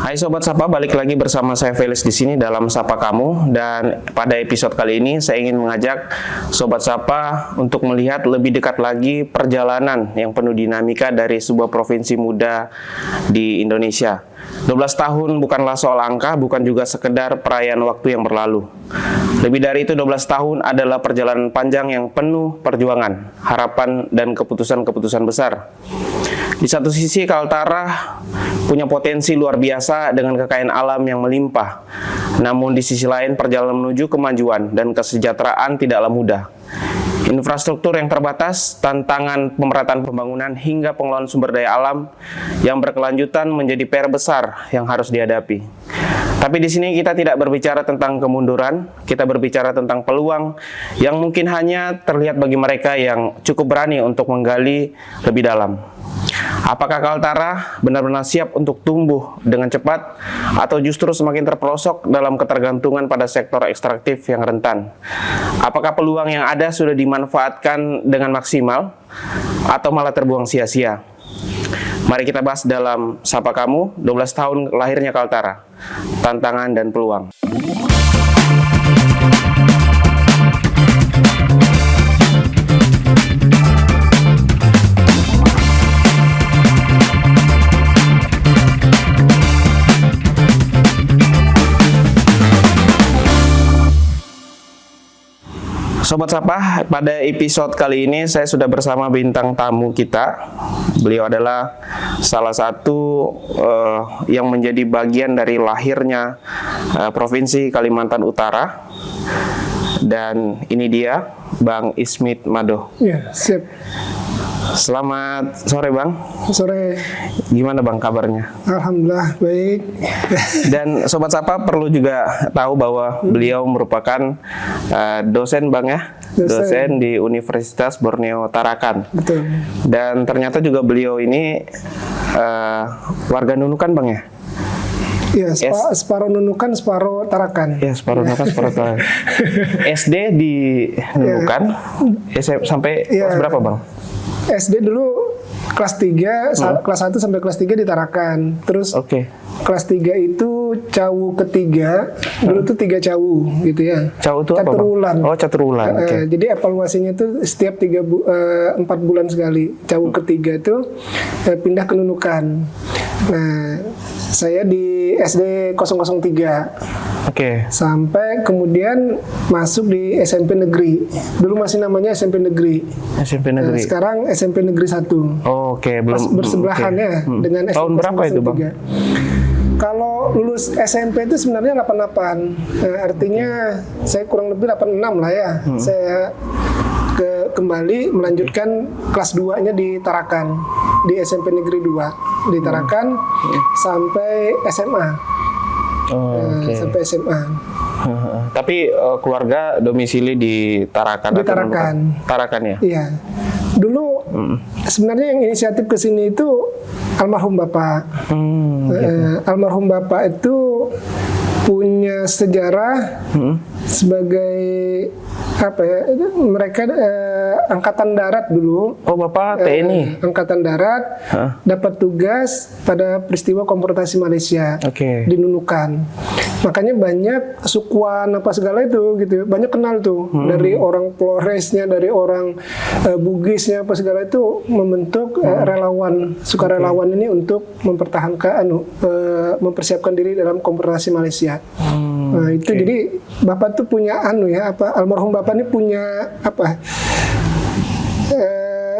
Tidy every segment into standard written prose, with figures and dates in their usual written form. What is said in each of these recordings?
Hai Sobat Sapa, balik lagi bersama saya Felix di sini dalam Sapa Kamu. Dan pada episode kali ini saya ingin mengajak Sobat Sapa untuk melihat lebih dekat lagi perjalanan yang penuh dinamika dari sebuah provinsi muda di Indonesia. 12 tahun bukanlah soal angka, bukan juga sekedar perayaan waktu yang berlalu. Lebih dari itu, 12 tahun adalah perjalanan panjang yang penuh perjuangan, harapan, dan keputusan-keputusan besar. Di satu sisi, Kaltara punya potensi luar biasa dengan kekayaan alam yang melimpah. Namun di sisi lain, perjalanan menuju kemajuan dan kesejahteraan tidaklah mudah. Infrastruktur yang terbatas, tantangan pemerataan pembangunan, hingga pengelolaan sumber daya alam yang berkelanjutan menjadi PR besar yang harus dihadapi. Tapi di sini kita tidak berbicara tentang kemunduran, kita berbicara tentang peluang yang mungkin hanya terlihat bagi mereka yang cukup berani untuk menggali lebih dalam. Apakah Kaltara benar-benar siap untuk tumbuh dengan cepat atau justru semakin terperosok dalam ketergantungan pada sektor ekstraktif yang rentan? Apakah peluang yang ada sudah dimanfaatkan dengan maksimal atau malah terbuang sia-sia? Mari kita bahas dalam Sapa Kamu, 12 tahun lahirnya Kaltara, tantangan dan peluang. Sobat Sapa, pada episode kali ini saya sudah bersama bintang tamu kita. Beliau adalah salah satu yang menjadi bagian dari lahirnya Provinsi Kalimantan Utara. Dan ini dia, Bang Ismit Mado. Ya, siap. Selamat sore, Bang. Sore. Gimana, Bang, kabarnya? Alhamdulillah, baik. Dan Sobat Sapa perlu juga tahu bahwa beliau merupakan dosen, Bang, ya? Dosen di Universitas Borneo Tarakan. Betul. Dan ternyata juga beliau ini warga Nunukan, Bang, ya? Ya, separuh Nunukan, separuh Tarakan. Ya, separuh Nunukan, separuh Tarakan. SD di Nunukan, sampai kelas berapa, Bang? SD dulu kelas 3, kelas 1 sampai kelas 3 di Tarakan. Terus kelas 3 itu cawu ketiga, dulu tuh 3 cawu gitu ya. Cawu itu apa, Bang? Caturulan. Oh, caturulan. Jadi evaluasinya itu setiap 4 bulan sekali. Cawu ketiga itu pindah ke Nunukan. Nah, saya di SD 003. Sampai kemudian masuk di SMP Negeri. Dulu masih namanya SMP Negeri. SMP Negeri. Sekarang SMP Negeri 1. Belum bersebelahan ya dengan SMP. Tahun berapa itu, Bang? Kalau lulus SMP itu sebenarnya 88. Artinya saya kurang lebih 86 lah ya. Saya kembali melanjutkan kelas 2-nya di Tarakan, di SMP Negeri 2 di Tarakan sampai SMA. Sampai SMA. Tapi keluarga domisili di Tarakan. Di Tarakan. Tarakan ya. Iya. Dulu sebenarnya yang inisiatif ke sini itu almarhum Bapak. Almarhum Bapak itu punya sejarah sebagai mereka angkatan darat dulu. Oh, Bapak TNI. Angkatan darat dapat tugas pada peristiwa konfrontasi Malaysia di Nunukan. Makanya banyak sukuan apa segala itu gitu. Banyak kenal tuh dari orang Floresnya, dari orang Bugisnya apa segala itu membentuk relawan, sukarelawan ini untuk mempertahankan mempersiapkan diri dalam konfrontasi Malaysia. Nah, itu jadi Bapak tuh punya almarhum Bapak ini punya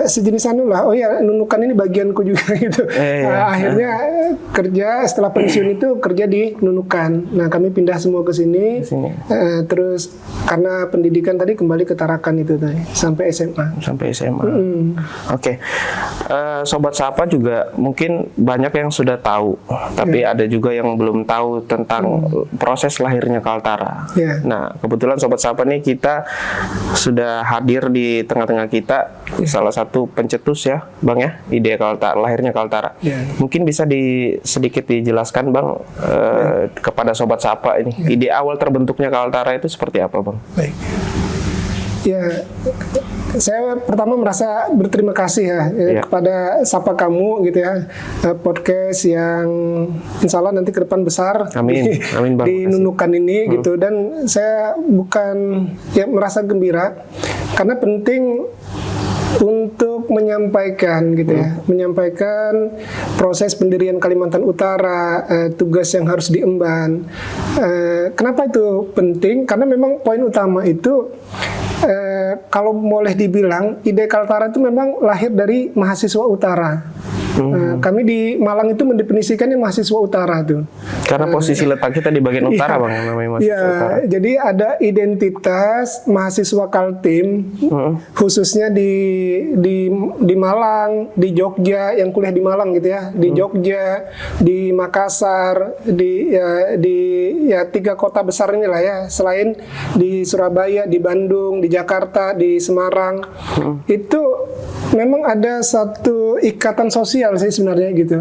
sejenis lah. Oh ya, Nunukan ini bagianku juga gitu. Akhirnya kerja setelah pensiun itu kerja di Nunukan. Nah, kami pindah semua ke sini. Terus karena pendidikan tadi kembali ke Tarakan itu tadi sampai SMA. Sampai SMA. Sobat Sapa juga mungkin banyak yang sudah tahu, tapi ada juga yang belum tahu tentang proses lahirnya Kaltara. Nah, kebetulan Sobat Sapa nih kita sudah hadir di tengah-tengah kita salah satu pencetus ya, Bang ya, ide Kaltara, lahirnya Kaltara. Mungkin bisa sedikit dijelaskan, Bang, kepada Sobat Sapa ini, ide awal terbentuknya Kaltara itu seperti apa, Bang? Baik. Ya, saya pertama merasa berterima kasih kepada Sapa Kamu gitu ya, podcast yang insya Allah nanti ke depan besar. Amin, amin Bang. Di Nunukan ini gitu, dan saya bukan merasa gembira karena penting untuk menyampaikan gitu ya, menyampaikan proses pendirian Kalimantan Utara, tugas yang harus diemban. Kenapa itu penting? Karena memang poin utama itu kalau boleh dibilang ide Kaltara itu memang lahir dari mahasiswa utara. Kami di Malang itu mendefinisikannya mahasiswa utara tuh. Karena posisi letak kita di bagian utara, Bang, namanya mahasiswa utara. Jadi ada identitas mahasiswa Kaltim, khususnya di Malang, di Jogja, yang kuliah di Malang gitu ya, di Jogja, di Makassar, di 3 kota besar inilah ya, selain di Surabaya, di Bandung, di Jakarta, di Semarang, itu memang ada satu ikatan sosial sih sebenarnya gitu.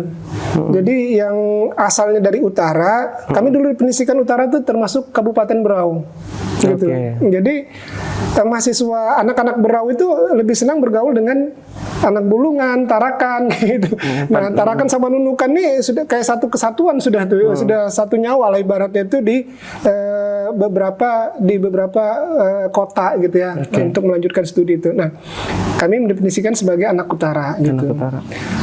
Jadi yang asalnya dari utara, kami dulu definisikan utara itu termasuk Kabupaten Berau gitu. Jadi mahasiswa anak-anak Berau itu lebih senang bergaul dengan anak Bulungan, Tarakan gitu. Nah, Tarakan sama Nunukan nih sudah kayak satu kesatuan sudah tuh, sudah satu nyawa lah ibaratnya itu di beberapa kota gitu ya, untuk melanjutkan studi itu. Nah, kami mendefinisikan sebagai anak utara gitu.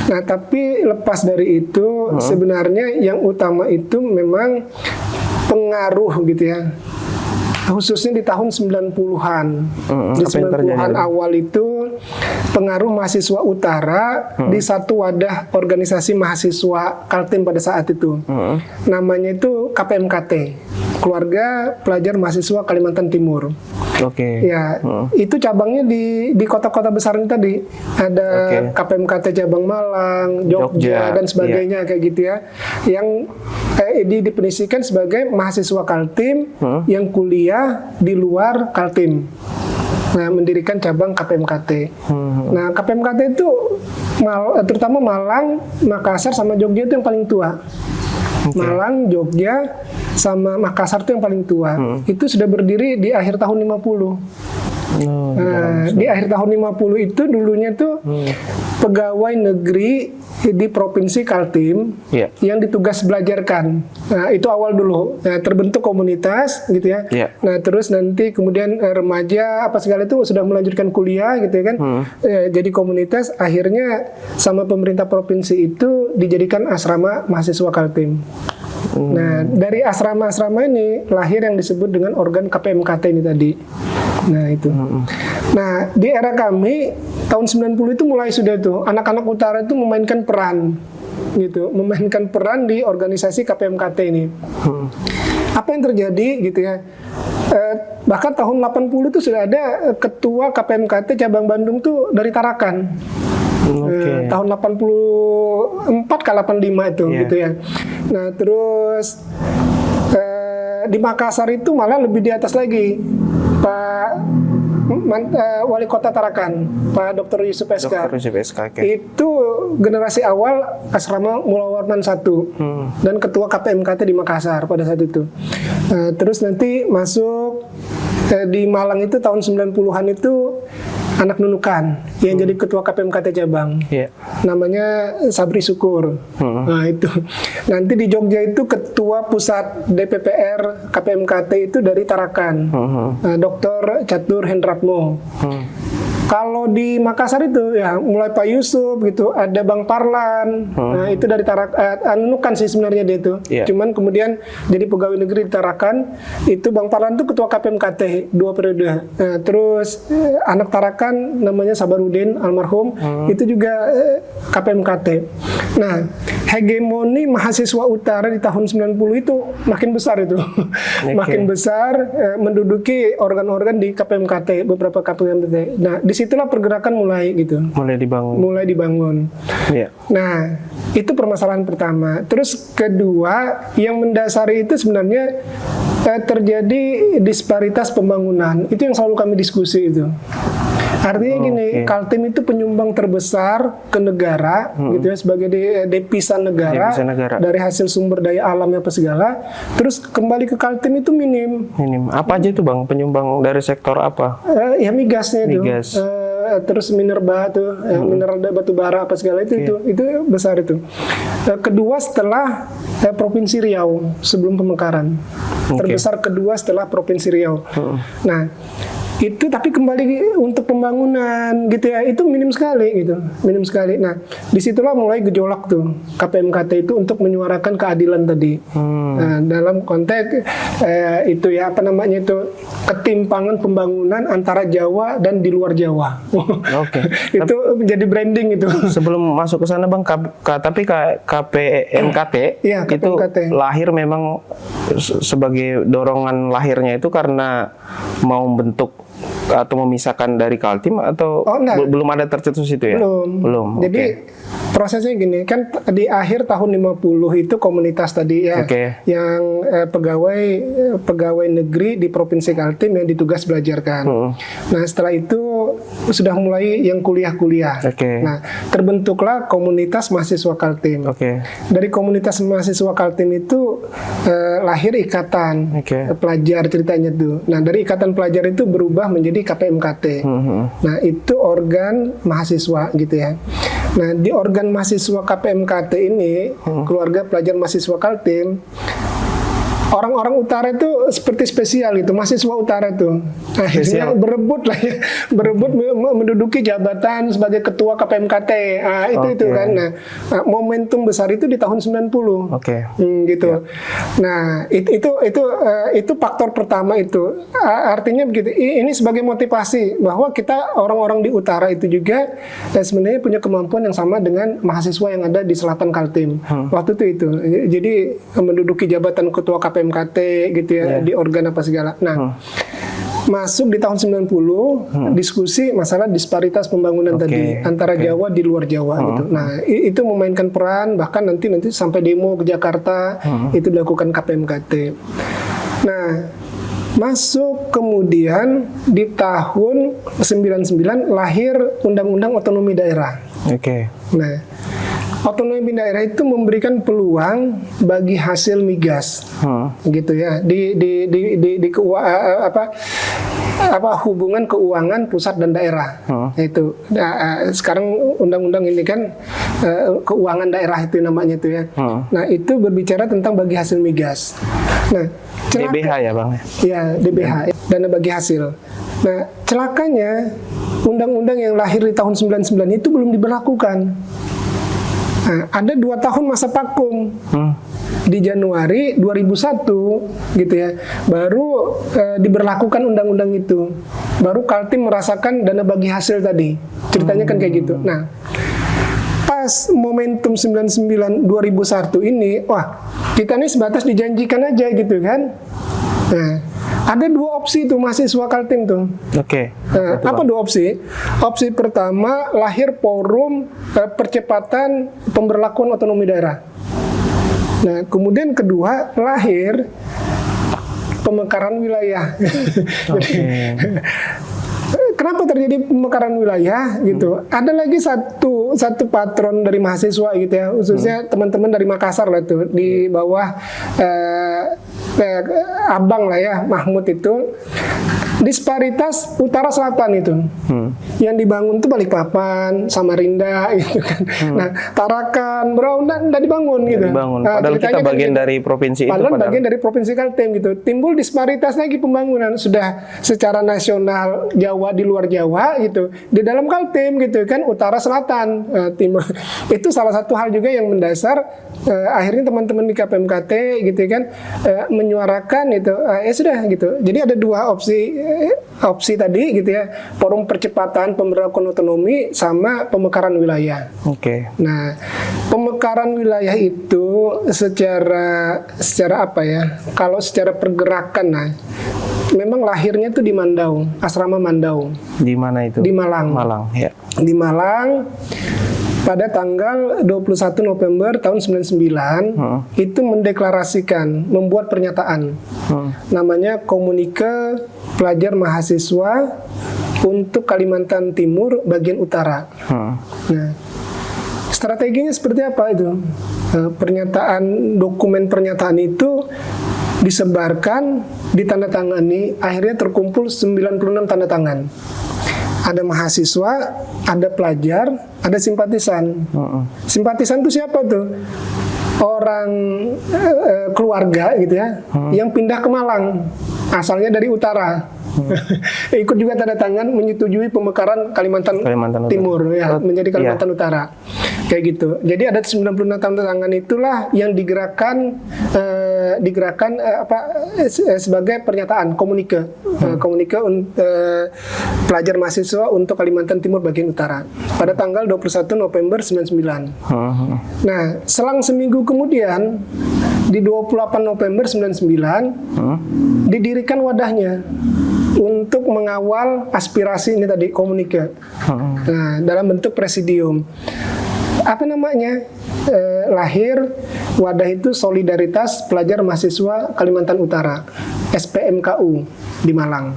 Nah, tapi lepas dari itu sebenarnya yang utama itu memang pengaruh gitu ya. Khususnya di tahun 90-an. Di 90-an awal itu pengaruh mahasiswa utara di satu wadah organisasi mahasiswa Kaltim pada saat itu. Namanya itu KPMKT, Keluarga Pelajar Mahasiswa Kalimantan Timur. Ya, itu cabangnya di kota-kota besar ini tadi. Ada KPMKT cabang Malang, Jogja dan sebagainya kayak gitu ya. Yang didefinisikan sebagai mahasiswa Kaltim yang kuliah di luar Kaltim. Nah, mendirikan cabang KPMKT. Nah, KPMKT itu terutama Malang, Makassar sama Jogja itu yang paling tua. Malang, Jogja sama Makassar itu yang paling tua. Itu sudah berdiri di akhir tahun 50. Di akhir tahun 50 itu dulunya tuh pegawai negeri di Provinsi Kaltim yang ditugas belajarkan. Nah, itu awal dulu. Nah, terbentuk komunitas gitu ya. Nah, terus nanti kemudian remaja apa segala itu sudah melanjutkan kuliah gitu ya kan. Jadi komunitas, akhirnya sama pemerintah provinsi itu dijadikan asrama mahasiswa Kaltim. Nah, dari asrama-asrama ini lahir yang disebut dengan organ KPMKT ini tadi. Nah, itu. Nah, di era kami tahun 90 itu mulai sudah tuh anak-anak utara itu memainkan peran gitu, memainkan peran di organisasi KPMKT ini. Apa yang terjadi gitu ya? Bahkan tahun 80 itu sudah ada ketua KPMKT cabang Bandung tuh dari Tarakan. Tahun 84 ke 85 itu gitu ya. Nah, terus di Makassar itu malah lebih di atas lagi. Pak Wali Kota Tarakan, Pak Dr. Yusuf SK. Itu generasi awal asrama Mula Warman 1 dan ketua KPMKT di Makassar pada saat itu. Terus nanti masuk di Malang itu tahun 90-an itu anak Nunukan yang jadi ketua KPMKT cabang. Namanya Sabri Syukur. Nah, itu. Nanti di Jogja itu ketua pusat DPPR KPMKT itu dari Tarakan. Dr. Catur Hendratmo. Kalau di Makassar itu ya mulai Pak Yusuf gitu, ada Bang Parlan. Nah, itu dari Nunukan sih sebenarnya dia itu. Cuman kemudian jadi pegawai negeri di Tarakan. Itu Bang Parlan itu ketua KPMKT 2 periode. Nah, terus anak Tarakan namanya Sabarudin almarhum, itu juga KPMKT. Nah, hegemoni mahasiswa utara di tahun 90 itu makin besar itu. Makin besar, menduduki organ-organ di KPMKT, beberapa KPMKT. Nah, disitulah pergerakan mulai gitu. Mulai dibangun. Nah, itu permasalahan pertama. Terus kedua, yang mendasari itu sebenarnya terjadi disparitas pembangunan. Itu yang selalu kami diskusi itu. Artinya gini, Kaltim itu penyumbang terbesar ke negara, gitu ya, sebagai devisa negara dari hasil sumber daya alamnya apa segala. Terus kembali ke Kaltim itu minim. Apa aja itu Bang? Penyumbang dari sektor apa? Ya migasnya itu. Terus minerba tuh, mineral batu bara apa segala itu besar itu. Kedua setelah Provinsi Riau sebelum pemekaran. Terbesar kedua setelah Provinsi Riau. Nah, itu tapi kembali untuk pembangunan gitu ya, itu minim sekali gitu, minim sekali. Nah, disitulah mulai gejolak tuh KPMKT itu untuk menyuarakan keadilan tadi. Nah, dalam konteks itu ya apa namanya itu ketimpangan pembangunan antara Jawa dan di luar Jawa. Itu menjadi branding itu. Sebelum masuk ke sana Bang, tapi KPMKT itu lahir memang sebagai dorongan lahirnya itu karena mau bentuk atau memisahkan dari Kaltim atau belum ada tercetus itu ya? Belum. Jadi prosesnya gini, kan di akhir tahun 50 itu komunitas tadi ya, yang pegawai negeri di Provinsi Kaltim yang ditugas belajarkan. Nah, setelah itu sudah mulai yang kuliah-kuliah. Nah, terbentuklah komunitas mahasiswa Kaltim. Dari komunitas mahasiswa Kaltim itu lahir ikatan pelajar ceritanya tuh. Nah, dari ikatan pelajar itu berubah menjadi KPMKT. Nah, itu organ mahasiswa gitu ya. Nah, di organ mahasiswa KPMKT ini, keluarga pelajar mahasiswa Kaltim, orang-orang utara itu seperti spesial itu, mahasiswa utara itu akhirnya berebut lah ya, berebut menduduki jabatan sebagai ketua KPMKT. Itu kan. Nah, momentum besar itu di tahun 90. Gitu. Nah, itu faktor pertama itu. Artinya begitu. Ini sebagai motivasi bahwa kita orang-orang di utara itu juga sebenarnya punya kemampuan yang sama dengan mahasiswa yang ada di selatan Kaltim. Waktu itu. Jadi menduduki jabatan ketua KPMKT gitu ya, di organ apa segala. Nah, masuk di tahun 90 diskusi masalah disparitas pembangunan tadi antara Jawa di luar Jawa gitu. Nah, itu memainkan peran, bahkan nanti sampai demo ke Jakarta itu dilakukan KPMKT. Nah, masuk kemudian di tahun 99 lahir Undang-Undang Otonomi Daerah. Nah, otonomi daerah itu memberikan peluang bagi hasil migas, gitu ya, di hubungan keuangan pusat dan daerah. Itu sekarang undang-undang ini kan keuangan daerah itu namanya itu ya. Nah, itu berbicara tentang bagi hasil migas. Nah, DBH ya Bang? Ya, DBH, dana bagi hasil. Nah, celakanya undang-undang yang lahir di tahun 99 itu belum diberlakukan. Nah, ada 2 tahun masa vakum. Di Januari 2001 gitu ya, baru diberlakukan undang-undang itu. Baru Kaltim merasakan dana bagi hasil tadi. Ceritanya kan kayak gitu. Nah, pas momentum 99 2001 ini, wah, kita nih sebatas dijanjikan aja gitu kan. Nah, ada 2 opsi tuh mahasiswa Kaltim tuh. Apa 2 opsi? Opsi pertama, lahir forum percepatan pemberlakuan otonomi daerah. Nah, kemudian kedua, lahir pemekaran wilayah. Kenapa terjadi pemekaran wilayah gitu? Ada lagi satu patron dari mahasiswa gitu ya, khususnya teman-teman dari Makassar lah tuh, di bawah abang lah ya, Mahmud itu. Disparitas utara selatan itu, yang dibangun tuh Balikpapan, Samarinda gitu kan. Nah, Tarakan, Berau nggak dibangun gitu. Padahal kita bagian gitu. Dari provinsi itu. Padahal bagian dari provinsi Kaltim gitu. Timbul disparitas lagi pembangunan, sudah secara nasional Jawa di luar Jawa gitu, di dalam Kaltim gitu kan, utara selatan, timur. Itu salah satu hal juga yang mendasar akhirnya teman-teman di KPMKT gitu kan menyuarakan itu, ya sudah gitu. Jadi ada 2 opsi tadi gitu ya, forum percepatan pemberlakuan otonomi sama pemekaran wilayah. Nah, pemekaran wilayah itu secara apa ya? Kalau secara pergerakan, nah, memang lahirnya tuh di Mandau, asrama Mandau. Di mana itu? Di Malang. Ya. Di Malang. Pada tanggal 21 November tahun 99 itu mendeklarasikan, membuat pernyataan namanya Komunike Pelajar Mahasiswa untuk Kalimantan Timur bagian utara. Nah, strateginya seperti apa itu? Dokumen pernyataan itu disebarkan, ditandatangani, akhirnya terkumpul 96 tanda tangan. Ada mahasiswa, ada pelajar, ada simpatisan. Simpatisan itu siapa tuh? Orang keluarga gitu ya, yang pindah ke Malang, asalnya dari utara. Ikut juga tanda tangan menyetujui pemekaran Kalimantan Timur ya, menjadi Kalimantan Utara. Kayak gitu. Jadi ada 96 tanda tangan itulah yang digerakkan sebagai pernyataan komunike pelajar mahasiswa untuk Kalimantan Timur bagian utara pada tanggal 21 November 99. Nah, selang seminggu kemudian di 28 November 99 didirikan wadahnya untuk mengawal aspirasi ini tadi komunike. Nah, dalam bentuk presidium. Apa namanya? Lahir wadah itu Solidaritas Pelajar Mahasiswa Kalimantan Utara, SPMKU di Malang.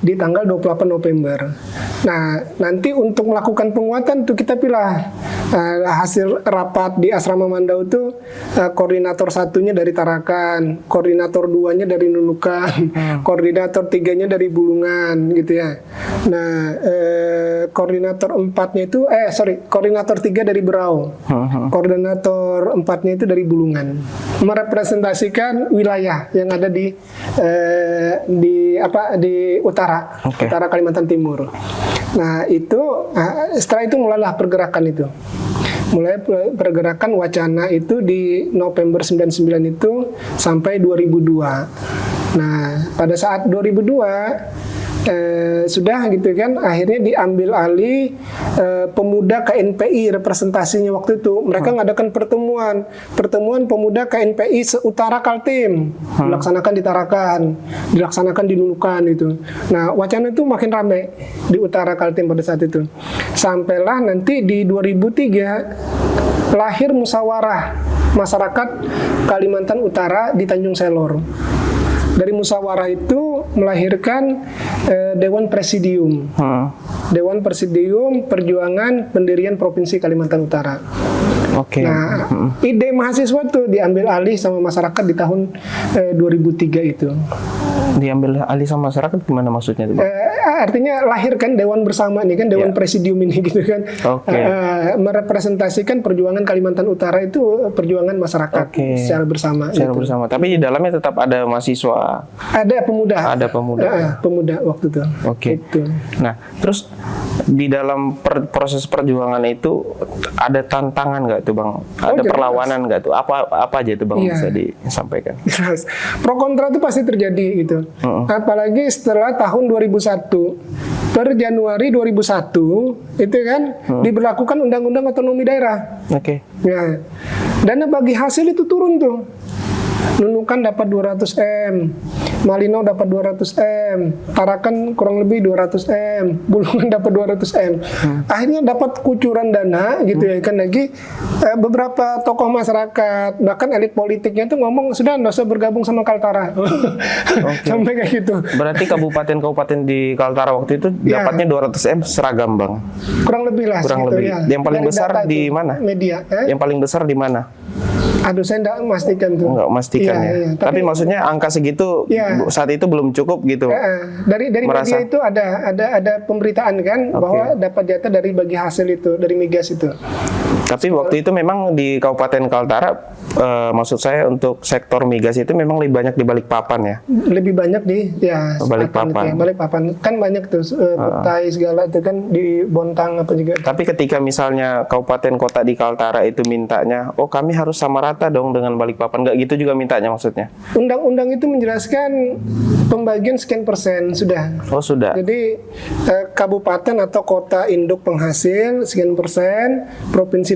Di tanggal 28 November. Nah, nanti untuk melakukan penguatan tuh kita pilih hasil rapat di Asrama Mandau itu koordinator satunya dari Tarakan, koordinator duanya dari Nunukan, koordinator tiganya dari Bulungan gitu ya. Nah, koordinator empatnya itu koordinator tiga dari Berau, koordinator empatnya itu dari Bulungan, merepresentasikan wilayah yang ada di utara, utara Kalimantan Timur. Nah, setelah itu mulailah pergerakan itu. Mulai pergerakan wacana itu di November 99 itu sampai 2002. Nah, pada saat 2002 sudah gitu kan, akhirnya diambil alih pemuda KNPI representasinya waktu itu. Mereka ngadakan pertemuan pemuda KNPI seutara Kaltim, dilaksanakan di Tarakan, dilaksanakan di Nunukan itu. Nah, wacana itu makin ramai di utara Kaltim pada saat itu. Sampailah nanti di 2003 lahir musyawarah masyarakat Kalimantan Utara di Tanjung Selor. Dari musyawarah itu melahirkan Dewan Presidium. Dewan Presidium Perjuangan Pendirian Provinsi Kalimantan Utara. Nah, ide mahasiswa itu diambil alih sama masyarakat di tahun 2003 itu. Diambil alih sama masyarakat gimana maksudnya itu, Bang? Artinya lahir kan Dewan bersama ini kan, Dewan Presidium ini gitu kan. Merepresentasikan perjuangan Kalimantan Utara itu perjuangan masyarakat secara bersama. Tapi di dalamnya tetap ada mahasiswa. Ada pemuda. Pemuda waktu itu. Gitu. Nah, terus di dalam proses perjuangan itu ada tantangan nggak tuh, Bang? Ada perlawanan nggak tuh? Apa aja itu, Bang, bisa disampaikan? Jelas. Pro kontra itu pasti terjadi gitu. Apalagi setelah tahun 2001. Per Januari 2001 itu kan diberlakukan Undang-Undang Otonomi Daerah. Nah, dana bagi hasil itu turun tuh. Nunukan dapat 200 M, Malino dapat 200 M, Tarakan kurang lebih 200 M, Bulungan dapat 200 M. Akhirnya dapat kucuran dana gitu ya kan lagi. Beberapa tokoh masyarakat, bahkan elit politiknya itu ngomong sudah nggak usah bergabung sama Kaltara. Sampai kayak gitu. Berarti kabupaten-kabupaten di Kaltara waktu itu dapatnya 200 M seragam, Bang. Kurang lebih lah. Ya. Yang paling besar di mana? Media. Yang paling besar di mana? Aduh, saya enggak memastikan tuh. Enggak memastikan ya. Tapi maksudnya angka segitu saat itu belum cukup gitu. Dari media itu ada pemberitaan kan bahwa dapat jatah dari bagi hasil itu, dari migas itu. Tapi waktu itu memang di Kabupaten Kaltara, maksud saya untuk sektor migas itu memang lebih banyak di Balikpapan ya? Lebih banyak di Balikpapan. Balikpapan kan banyak tuh Kutai segala itu kan di Bontang apa juga. Tapi ketika misalnya kabupaten kota di Kaltara itu mintanya, oh kami harus sama rata dong dengan Balikpapan, nggak gitu juga mintanya maksudnya? Undang-undang itu menjelaskan pembagian sekian persen sudah. Oh sudah. Jadi kabupaten atau kota induk penghasil sekian persen, provinsi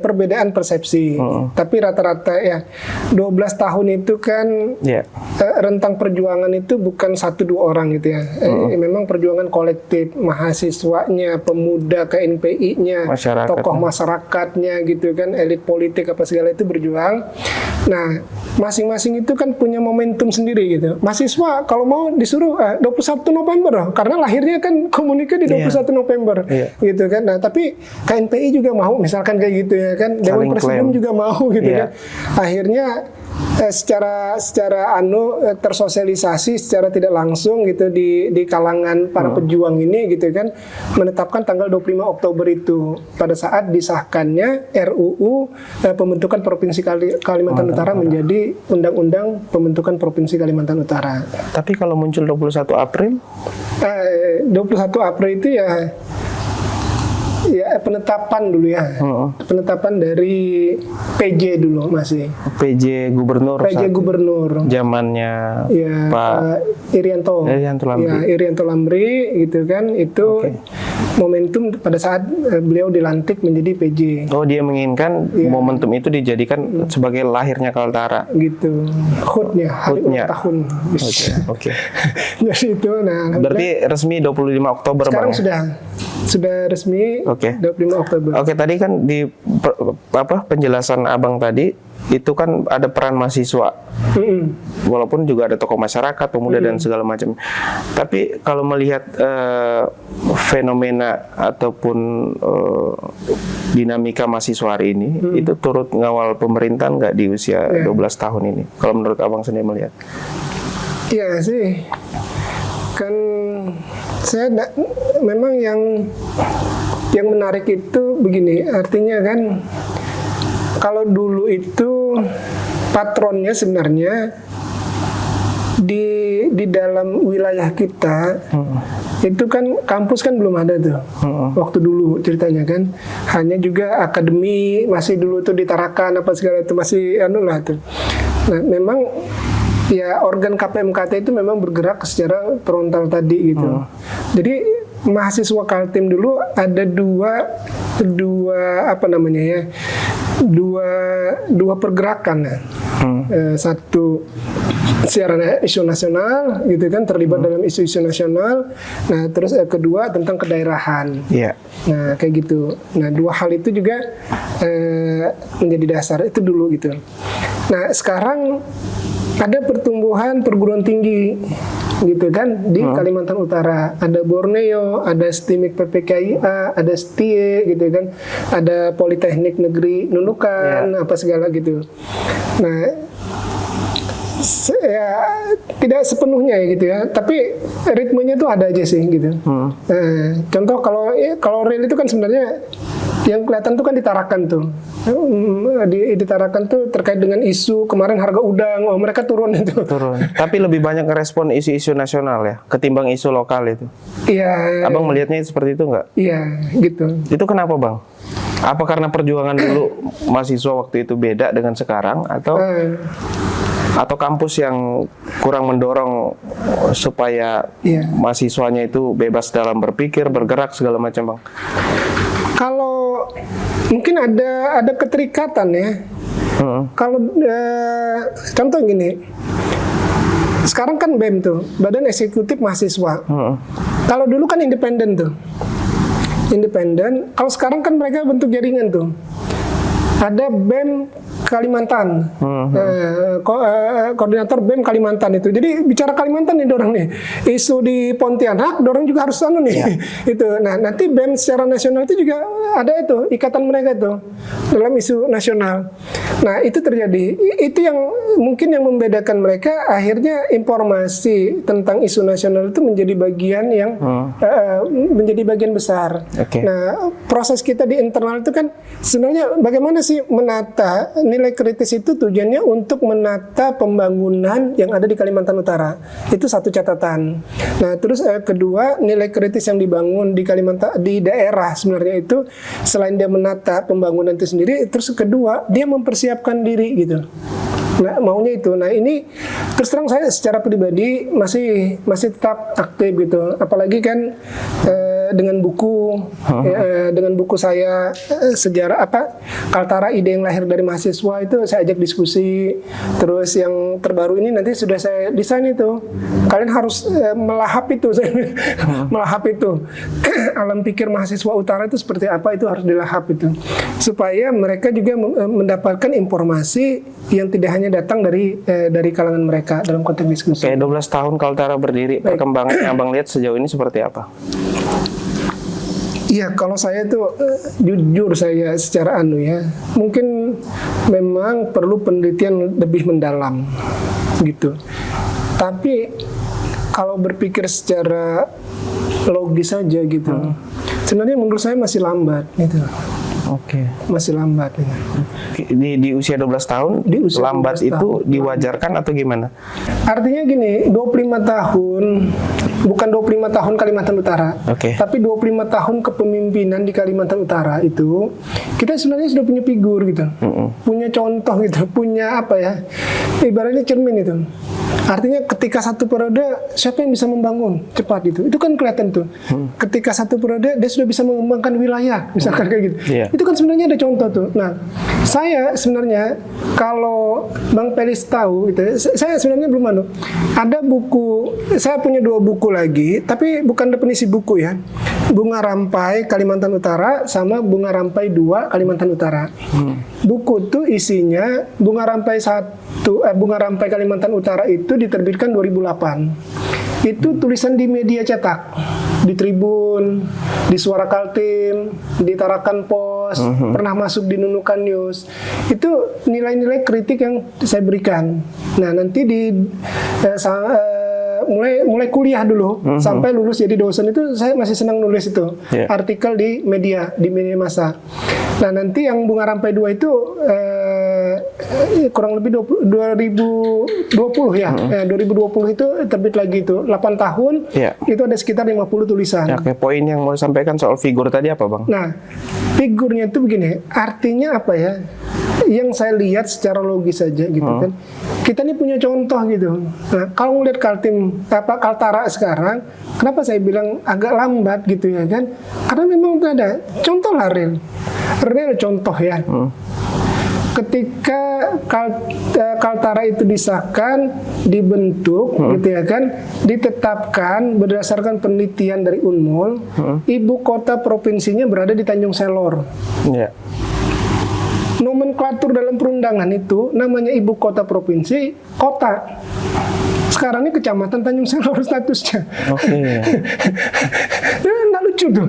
perbedaan persepsi. Tapi rata-rata ya 12 tahun itu kan rentang perjuangan itu bukan 1-2 orang gitu ya. Memang perjuangan kolektif, mahasiswanya, pemuda KNPI-nya, tokoh masyarakatnya gitu kan, elit politik apa segala itu berjuang. Nah, masing-masing itu kan punya momentum sendiri gitu. Mahasiswa kalau mau disuruh 21 November karena lahirnya kan komunikasi di 21 November gitu kan. Nah, tapi KNPI juga mau misalkan kayak gitu ya kan. Dewan Presidium juga mau gitu kan. Akhirnya secara tersosialisasi secara tidak langsung gitu di kalangan para pejuang ini gitu kan, menetapkan tanggal 25 Oktober itu pada saat disahkannya RUU pembentukan Provinsi Kalimantan Utara menjadi Undang-Undang Pembentukan Provinsi Kalimantan Utara. Tapi kalau muncul 21 April? 21 April itu ya penetapan dulu ya. Penetapan dari PJ dulu masih. PJ Gubernur. Zamannya Pak Irianto Lambri. Ya, Irianto Lambri gitu kan. Itu momentum pada saat beliau dilantik menjadi PJ. Oh, dia menginginkan momentum itu dijadikan sebagai lahirnya Kaltara. Gitu. Hutnya hari ulang tahun. Oke. Jadi itu berarti resmi 25 Oktober sekarang sudah resmi 25 Oktober. Oke, tadi kan di penjelasan Abang tadi itu kan ada peran mahasiswa. Walaupun juga ada tokoh masyarakat, pemuda dan segala macam. Tapi kalau melihat fenomena ataupun dinamika mahasiswa hari ini, itu turut ngawal pemerintahan nggak di usia 12 tahun ini? Kalau menurut Abang sendiri melihat? Iya sih. Kan saya memang yang menarik itu begini, artinya kan kalau dulu itu patronnya sebenarnya di dalam wilayah kita itu kan kampus kan belum ada tuh waktu dulu ceritanya kan, hanya juga akademi masih dulu tuh di Tarakan apa segala itu masih lah tuh. Nah, memang ya organ KPMKT itu memang bergerak secara frontal tadi gitu. Jadi mahasiswa Kaltim dulu ada dua pergerakan ya. Satu secara isu nasional gitu kan, terlibat dalam isu-isu nasional. Nah, terus kedua tentang kedaerahan. Nah, kayak gitu. Nah, dua hal itu juga menjadi dasar itu dulu gitu. Nah, sekarang ada pertumbuhan perguruan tinggi gitu kan di Kalimantan Utara. Ada Borneo, ada STIMIK PPKIA, ada STIE gitu kan, ada Politeknik Negeri Nunukan, apa segala gitu. Nah, tidak sepenuhnya ya gitu ya, tapi ritmenya tuh ada aja sih gitu. Contoh kalau real itu kan sebenarnya yang kelihatan tuh kan ditarakan tuh. Ditarakan tuh terkait dengan isu kemarin harga udang, mereka turun itu. Tapi lebih banyak ngerespon isu-isu nasional ya, ketimbang isu lokal itu. Iya. Abang melihatnya seperti itu nggak? Iya, gitu. Itu kenapa, Bang? Apa karena perjuangan dulu mahasiswa waktu itu beda dengan sekarang, atau kampus yang kurang mendorong supaya mahasiswanya itu bebas dalam berpikir, bergerak segala macam, Bang? Kalau mungkin ada keterikatan ya. Kalau contoh gini, sekarang kan BEM tuh, Badan Eksekutif Mahasiswa. Kalau dulu kan independen tuh, Kalau sekarang kan mereka bentuk jaringan tuh. Ada BEM Kalimantan, koordinator BEM Kalimantan itu. Jadi bicara Kalimantan nih dorong nih. Isu di Pontianak dorong juga harus nih. Itu. Nah, nanti BEM secara nasional itu juga ada itu ikatan mereka itu dalam isu nasional. Nah, itu terjadi. Itu yang mungkin yang membedakan mereka, akhirnya informasi tentang isu nasional itu menjadi bagian yang menjadi bagian besar. Nah, proses kita di internal itu kan sebenarnya bagaimana sih menata nilai kritis itu, tujuannya untuk menata pembangunan yang ada di Kalimantan Utara. Itu satu catatan. Nah, terus kedua, nilai kritis yang dibangun di Kalimantan, di daerah sebenarnya itu selain dia menata pembangunan itu sendiri, terus kedua dia mempersiapkan diri gitu. Nah, maunya itu. Nah, ini terus terang saya secara pribadi masih tetap aktif gitu. Apalagi kan dengan buku dengan buku saya sejarah Kaltara ide yang lahir dari mahasiswa itu saya ajak diskusi. Terus yang terbaru ini nanti sudah saya desain itu. Kalian harus melahap itu melahap itu. Alam pikir mahasiswa utara itu seperti apa, itu harus dilahap itu. Supaya mereka juga mendapatkan informasi yang tidak hanya datang dari kalangan mereka dalam konteks diskusi. Oke, 12 tahun Kaltara berdiri, perkembangan yang Abang lihat sejauh ini seperti apa? Iya, kalau saya itu jujur saya secara mungkin memang perlu penelitian lebih mendalam gitu. Tapi kalau berpikir secara logis saja gitu, sebenarnya menurut saya masih lambat gitu. Oke. Masih lambat. Ya. Di usia 12 tahun, lambat 12 itu tahun. Diwajarkan atau gimana? Artinya gini, 25 tahun, bukan 25 tahun Kalimantan Utara, tapi 25 tahun kepemimpinan di Kalimantan Utara itu, kita sebenarnya sudah punya figur gitu, punya contoh gitu, punya ibaratnya cermin itu. Artinya ketika satu periode, siapa yang bisa membangun cepat gitu, itu kan kelihatan tuh. Ketika satu periode, dia sudah bisa mengembangkan wilayah, misalkan kayak gitu. Itu kan sebenarnya ada contoh tuh. Nah, saya sebenarnya kalau Bang Pelis tahu itu, saya sebenarnya belum ada buku, saya punya 2 buku lagi, tapi bukan definisi buku ya. Bunga Rampai Kalimantan Utara sama Bunga Rampai 2 Kalimantan Utara. Buku itu isinya Bunga Rampai 1, Bunga Rampai Kalimantan Utara itu diterbitkan 2008. Itu tulisan di media cetak, di Tribun, di Suara Kaltim, di Tarakan Pos, pernah masuk di Nunukan News. Itu nilai-nilai kritik yang saya berikan. Nah, nanti mulai kuliah dulu sampai lulus jadi dosen itu saya masih senang nulis itu artikel di media massa. Nah, nanti yang Bunga Rampai 2 itu kurang lebih 2020 ya. 2020 itu terbit lagi itu 8 tahun. Itu ada sekitar 50 tulisan. Oke, poin yang mau disampaikan soal figur tadi apa, Bang? Nah, figurnya itu begini, artinya apa ya? Yang saya lihat secara logis saja gitu kan. Kita ini punya contoh gitu. Nah, kalau ngelihat Kaltara sekarang, kenapa saya bilang agak lambat gitu ya kan? Karena memang ada contoh lah real contoh ya. Ketika Kaltara itu disahkan, dibentuk gitu ya kan, ditetapkan berdasarkan penelitian dari Unmul, ibu kota provinsinya berada di Tanjung Selor. Nomenklatur dalam perundangan itu namanya ibu kota provinsi, kota. Sekarang ini kecamatan Tanjung Selor statusnya. Nggak lucu tuh.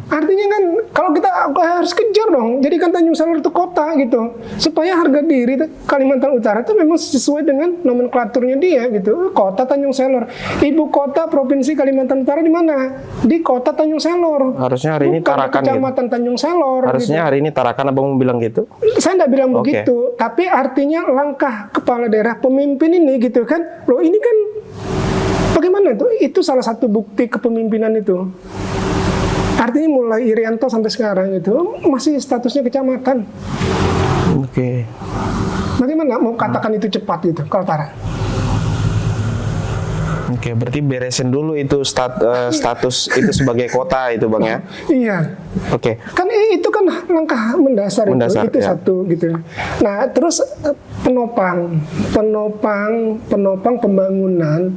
Artinya kan kalau kita harus kejar dong, jadikan Tanjung Selor itu kota gitu, supaya harga diri Kalimantan Utara itu memang sesuai dengan nomenklaturnya dia gitu. Kota Tanjung Selor, ibu kota provinsi Kalimantan Utara di mana? Di kota Tanjung Selor. Harusnya hari ini Tarakan. Kecamatan gitu. Tanjung Selor. Harusnya gitu. Hari ini Tarakan, Abang mau bilang gitu? Saya nggak bilang begitu, tapi artinya langkah kepala daerah pemimpin ini gitu kan, loh ini kan bagaimana tuh? Itu salah satu bukti kepemimpinan itu. Artinya mulai Irianto sampai sekarang itu masih statusnya kecamatan. Bagaimana mau katakan itu cepat gitu, Kaltara? Berarti beresin dulu itu status itu sebagai kota itu, Bang ya? Iya. Kan itu kan langkah mendasar itu satu gitu. Nah, terus penopang pembangunan.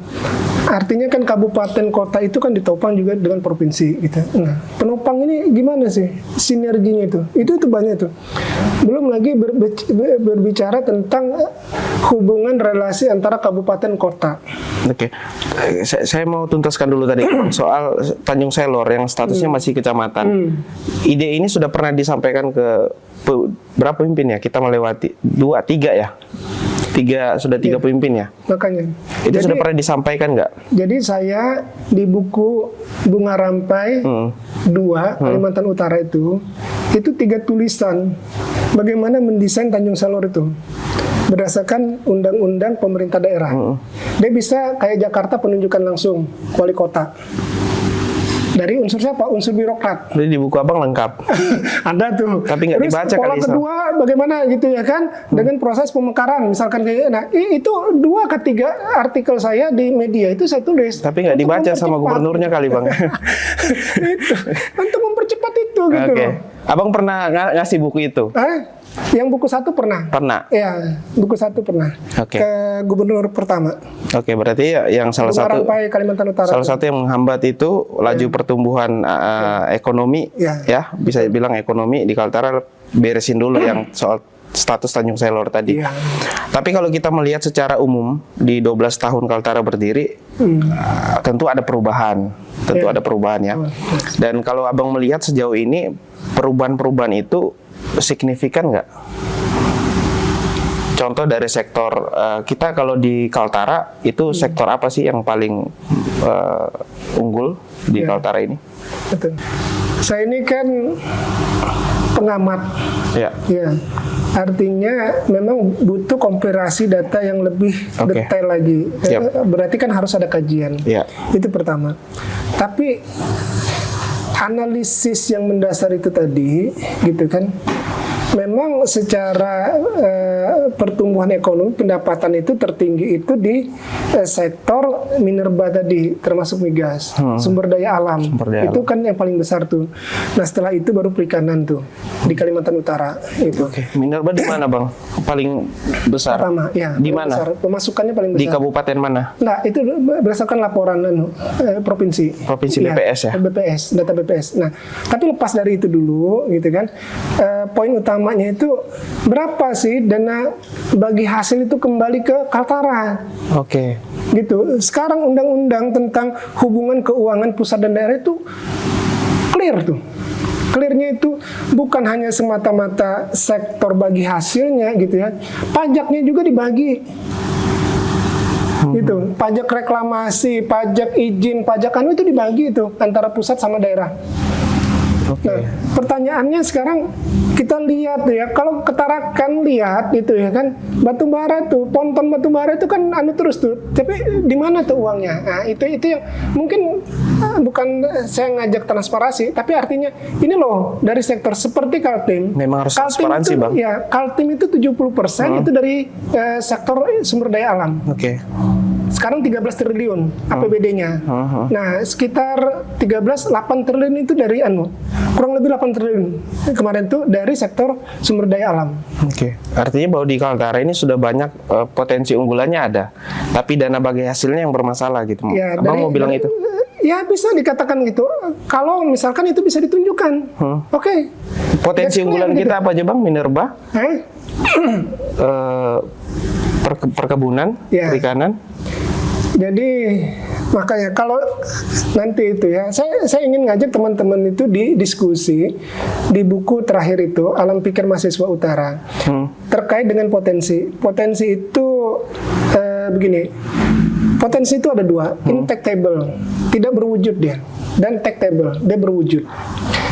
Artinya kan kabupaten kota itu kan ditopang juga dengan provinsi gitu. Nah, penopang ini gimana sih sinerginya itu? Itu banyak tuh. Belum lagi berbicara tentang hubungan relasi antara kabupaten kota. Saya mau tuntaskan dulu tadi soal Tanjung Selor yang statusnya masih kecamatan. Ide ini sudah pernah disampaikan ke berapa pemimpin ya? Kita melewati 2-3 ya? Sudah tiga pemimpin ya? Makanya. Itu sudah pernah disampaikan nggak? Jadi saya di buku Bunga Rampai 2 Kalimantan Utara itu 3 tulisan bagaimana mendesain Tanjung Selor itu berdasarkan undang-undang pemerintah daerah. Dia bisa kayak Jakarta penunjukan langsung wali kota. Dari unsur siapa? Unsur birokrat. Jadi di buku abang lengkap. Ada tuh. Tapi nggak Terus dibaca pola kali. kedua bagaimana gitu ya kan? Dengan proses pemekaran misalkan kayak, nah itu 2 ke 3 artikel saya di media itu saya tulis. Tapi nggak dibaca sama gubernurnya kali bang. Itu untuk mempercepat itu gitu loh. Abang pernah ngasih buku itu? Yang buku 1 pernah. Pernah? Ya, buku 1 pernah. Ke gubernur pertama. Berarti yang salah satu Kalimantan Utara. Salah satu yang menghambat itu laju pertumbuhan ekonomi, ya bisa bilang ekonomi di Kaltara, beresin dulu yang soal status Tanjung Selor tadi. Tapi kalau kita melihat secara umum di 12 tahun Kaltara berdiri, tentu ada perubahan, ada perubahan ya. Dan kalau abang melihat sejauh ini perubahan-perubahan itu signifikan nggak? Contoh dari sektor kita kalau di Kaltara itu sektor apa sih yang paling unggul di Kaltara ini? Betul. Saya ini kan pengamat. Ya. Artinya memang butuh kompilasi data yang lebih detail lagi. Berarti kan harus ada kajian. Itu pertama. Tapi analisis yang mendasar itu tadi, gitu kan, memang secara pertumbuhan ekonomi pendapatan itu tertinggi itu di sektor minerba tadi, termasuk migas, sumber daya alam. Itu kan yang paling besar tuh. Nah setelah itu baru perikanan tuh di Kalimantan Utara itu. Minerba di mana bang? Paling besar? Pertama, ya. Di mana? Pemasukannya paling besar. Di kabupaten mana? Nah itu berdasarkan laporan provinsi. Provinsi BPS ya? BPS, data BPS. Nah tapi lepas dari itu dulu, gitu kan. Poin utamanya itu berapa sih dana bagi hasil itu kembali ke Kaltara. Gitu. Sekarang undang-undang tentang hubungan keuangan pusat dan daerah itu clear tuh. Clearnya itu bukan hanya semata-mata sektor bagi hasilnya gitu ya. Pajaknya juga dibagi. Gitu. Pajak reklamasi, pajak izin, pajak anu itu dibagi itu antara pusat sama daerah. Nah, pertanyaannya sekarang kita lihat ya, kalau ketarakan lihat itu ya kan, batu bara tuh, ponton batu bara itu kan anu terus tuh, tapi di mana tuh uangnya? Nah, itu yang mungkin bukan saya ngajak transparansi, tapi artinya ini loh dari sektor seperti Kaltim. Memang harus Kaltim transparansi, itu, Bang. Ya, Kaltim itu 70% itu dari sektor sumber daya alam. Sekarang 13 triliun APBD-nya. Nah, sekitar 8 triliun itu dari kurang lebih 8 triliun kemarin itu dari sektor sumber daya alam. Artinya bahwa di Kaltara ini sudah banyak potensi unggulannya ada, tapi dana bagi hasilnya yang bermasalah gitu. Abang mau bilang itu? Ya bisa dikatakan gitu. Kalau misalkan itu bisa ditunjukkan. Potensi unggulan kita apa aja bang? Minerba? Perkebunan, perikanan. Jadi makanya kalau nanti itu ya, saya ingin ngajak teman-teman itu di diskusi di buku terakhir itu Alam Pikir Mahasiswa Utara terkait dengan potensi. Potensi itu begini. Potensi itu ada 2, intactable, tidak berwujud dia, dan tactable, dia berwujud.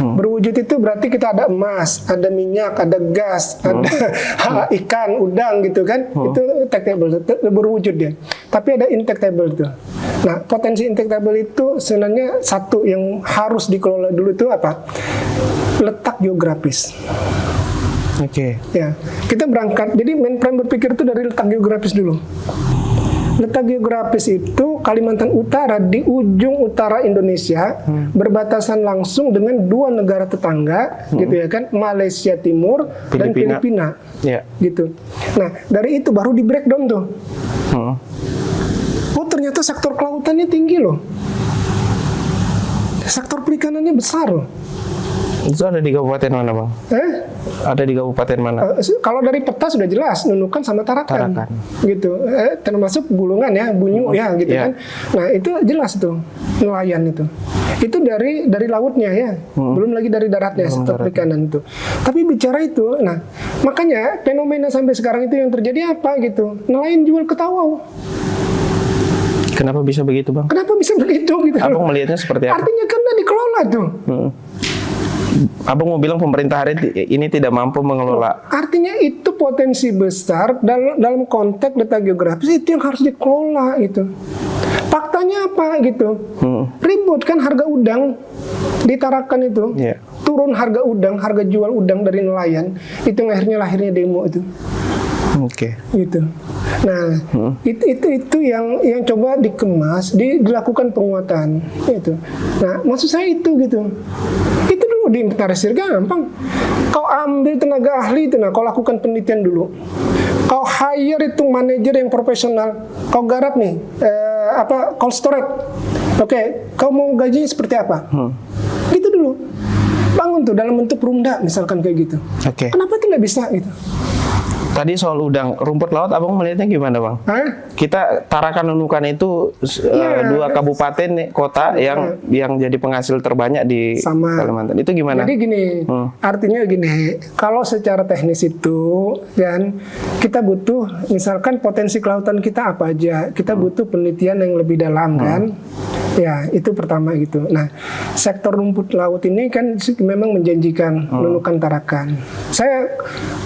Berwujud itu berarti kita ada emas, ada minyak, ada gas, ada ikan, udang gitu kan, itu tactable, berwujud dia. Tapi ada intactable itu. Nah, potensi intactable itu sebenarnya satu yang harus dikelola dulu itu apa? Letak geografis. Ya, kita berangkat. Jadi mainframe berpikir itu dari letak geografis dulu. Letak geografis itu Kalimantan Utara di ujung utara Indonesia, berbatasan langsung dengan 2 negara tetangga, gitu ya kan, Malaysia Timur dan Filipina, gitu. Nah dari itu baru di breakdown tuh. Oh ternyata sektor kelautannya tinggi loh, sektor perikanannya besar loh. Itu ada di kabupaten mana bang? Ada di kabupaten mana? Kalau dari peta sudah jelas, Nunukan sama Tarakan. Gitu. Termasuk Bulungan ya, Bunyu ya, gitu kan. Nah itu jelas tuh nelayan itu. Itu dari lautnya ya, belum lagi dari daratnya sektor perikanan itu. Tapi bicara itu, nah makanya fenomena sampai sekarang itu yang terjadi apa gitu? Nelayan jual ke Tawau. Kenapa bisa begitu bang? Kenapa bisa begitu gitu? Abang melihatnya seperti apa? Artinya karena dikelola tuh. Abang mau bilang pemerintah hari ini tidak mampu mengelola. Artinya itu potensi besar dalam konteks letak geografis itu yang harus dikelola itu. Faktanya apa gitu? Ribut kan harga udang di Tarakan itu. Turun harga udang, harga jual udang dari nelayan. Itu yang lahirnya demo itu. Gitu. Nah, itu yang coba dikemas, dilakukan penguatan itu. Nah, maksud saya itu gitu. Itu dulu diinventarisir gampang. Kau ambil tenaga ahli itu, nah, kau lakukan penelitian dulu. Kau hire itu manajer yang profesional. Kau garap nih, cold storage. Oke, kau mau gajinya seperti apa? Gitu dulu. Bangun tuh dalam bentuk rumda, misalkan kayak gitu. Kenapa tidak bisa gitu? Tadi soal udang, rumput laut abang melihatnya gimana bang? Kita Tarakan Nunukan itu 2 kabupaten kota yang jadi penghasil terbanyak di Kalimantan. Itu gimana? Jadi gini, artinya gini, kalau secara teknis itu kan kita butuh misalkan potensi kelautan kita apa aja, kita butuh penelitian yang lebih dalam kan. Ya, itu pertama gitu. Nah, sektor rumput laut ini kan memang menjanjikan Nunukan Tarakan. Saya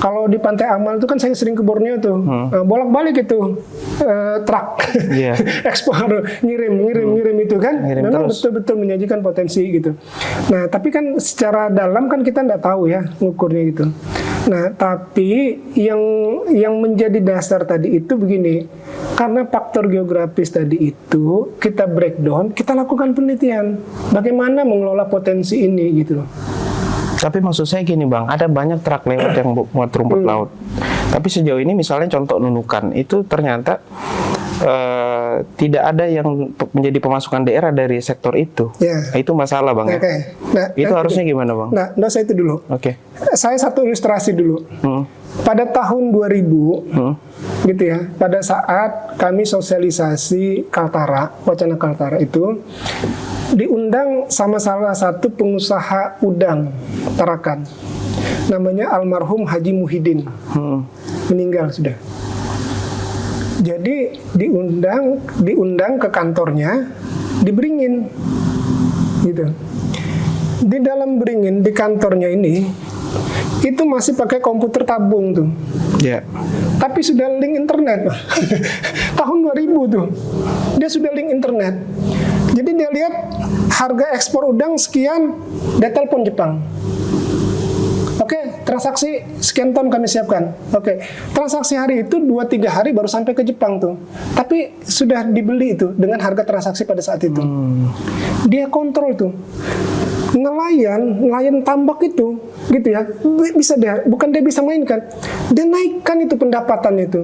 kalau di Pantai Amal itu kan saya sering ke Borneo tuh, bolak-balik itu truk ekspor ngirim itu kan, memang betul-betul menjanjikan potensi gitu. Nah, tapi kan secara dalam kan kita nggak tahu ya ngukurnya gitu. Nah, tapi yang menjadi dasar tadi itu begini, karena faktor geografis tadi itu kita breakdown, kita lakukan penelitian bagaimana mengelola potensi ini gitu loh. Tapi maksud saya gini bang, ada banyak truk lewat yang muat rumput laut. Tapi sejauh ini misalnya contoh Nunukan itu ternyata tidak ada yang menjadi pemasukan daerah dari sektor itu. Itu masalah bang. Nah, itu harusnya gimana bang? Nah, saya itu dulu. Saya satu ilustrasi dulu. Pada tahun 2000, gitu ya, pada saat kami sosialisasi Kaltara, wacana Kaltara itu, diundang sama salah satu pengusaha udang Tarakan, namanya almarhum Haji Muhyiddin, meninggal sudah. Jadi diundang ke kantornya di Beringin, gitu. Di dalam Beringin, di kantornya ini, itu masih pakai komputer tabung tuh. Tapi sudah link internet. Tahun 2000 tuh. Dia sudah link internet. Jadi dia lihat harga ekspor udang sekian, dia telepon Jepang. Transaksi sekian ton kami siapkan. Transaksi hari itu 2-3 hari baru sampai ke Jepang tuh. Tapi sudah dibeli itu dengan harga transaksi pada saat itu. Dia kontrol tuh. Nelayan tambak itu, gitu ya, bisa bukan dia bisa mainkan, dia naikkan itu pendapatan itu.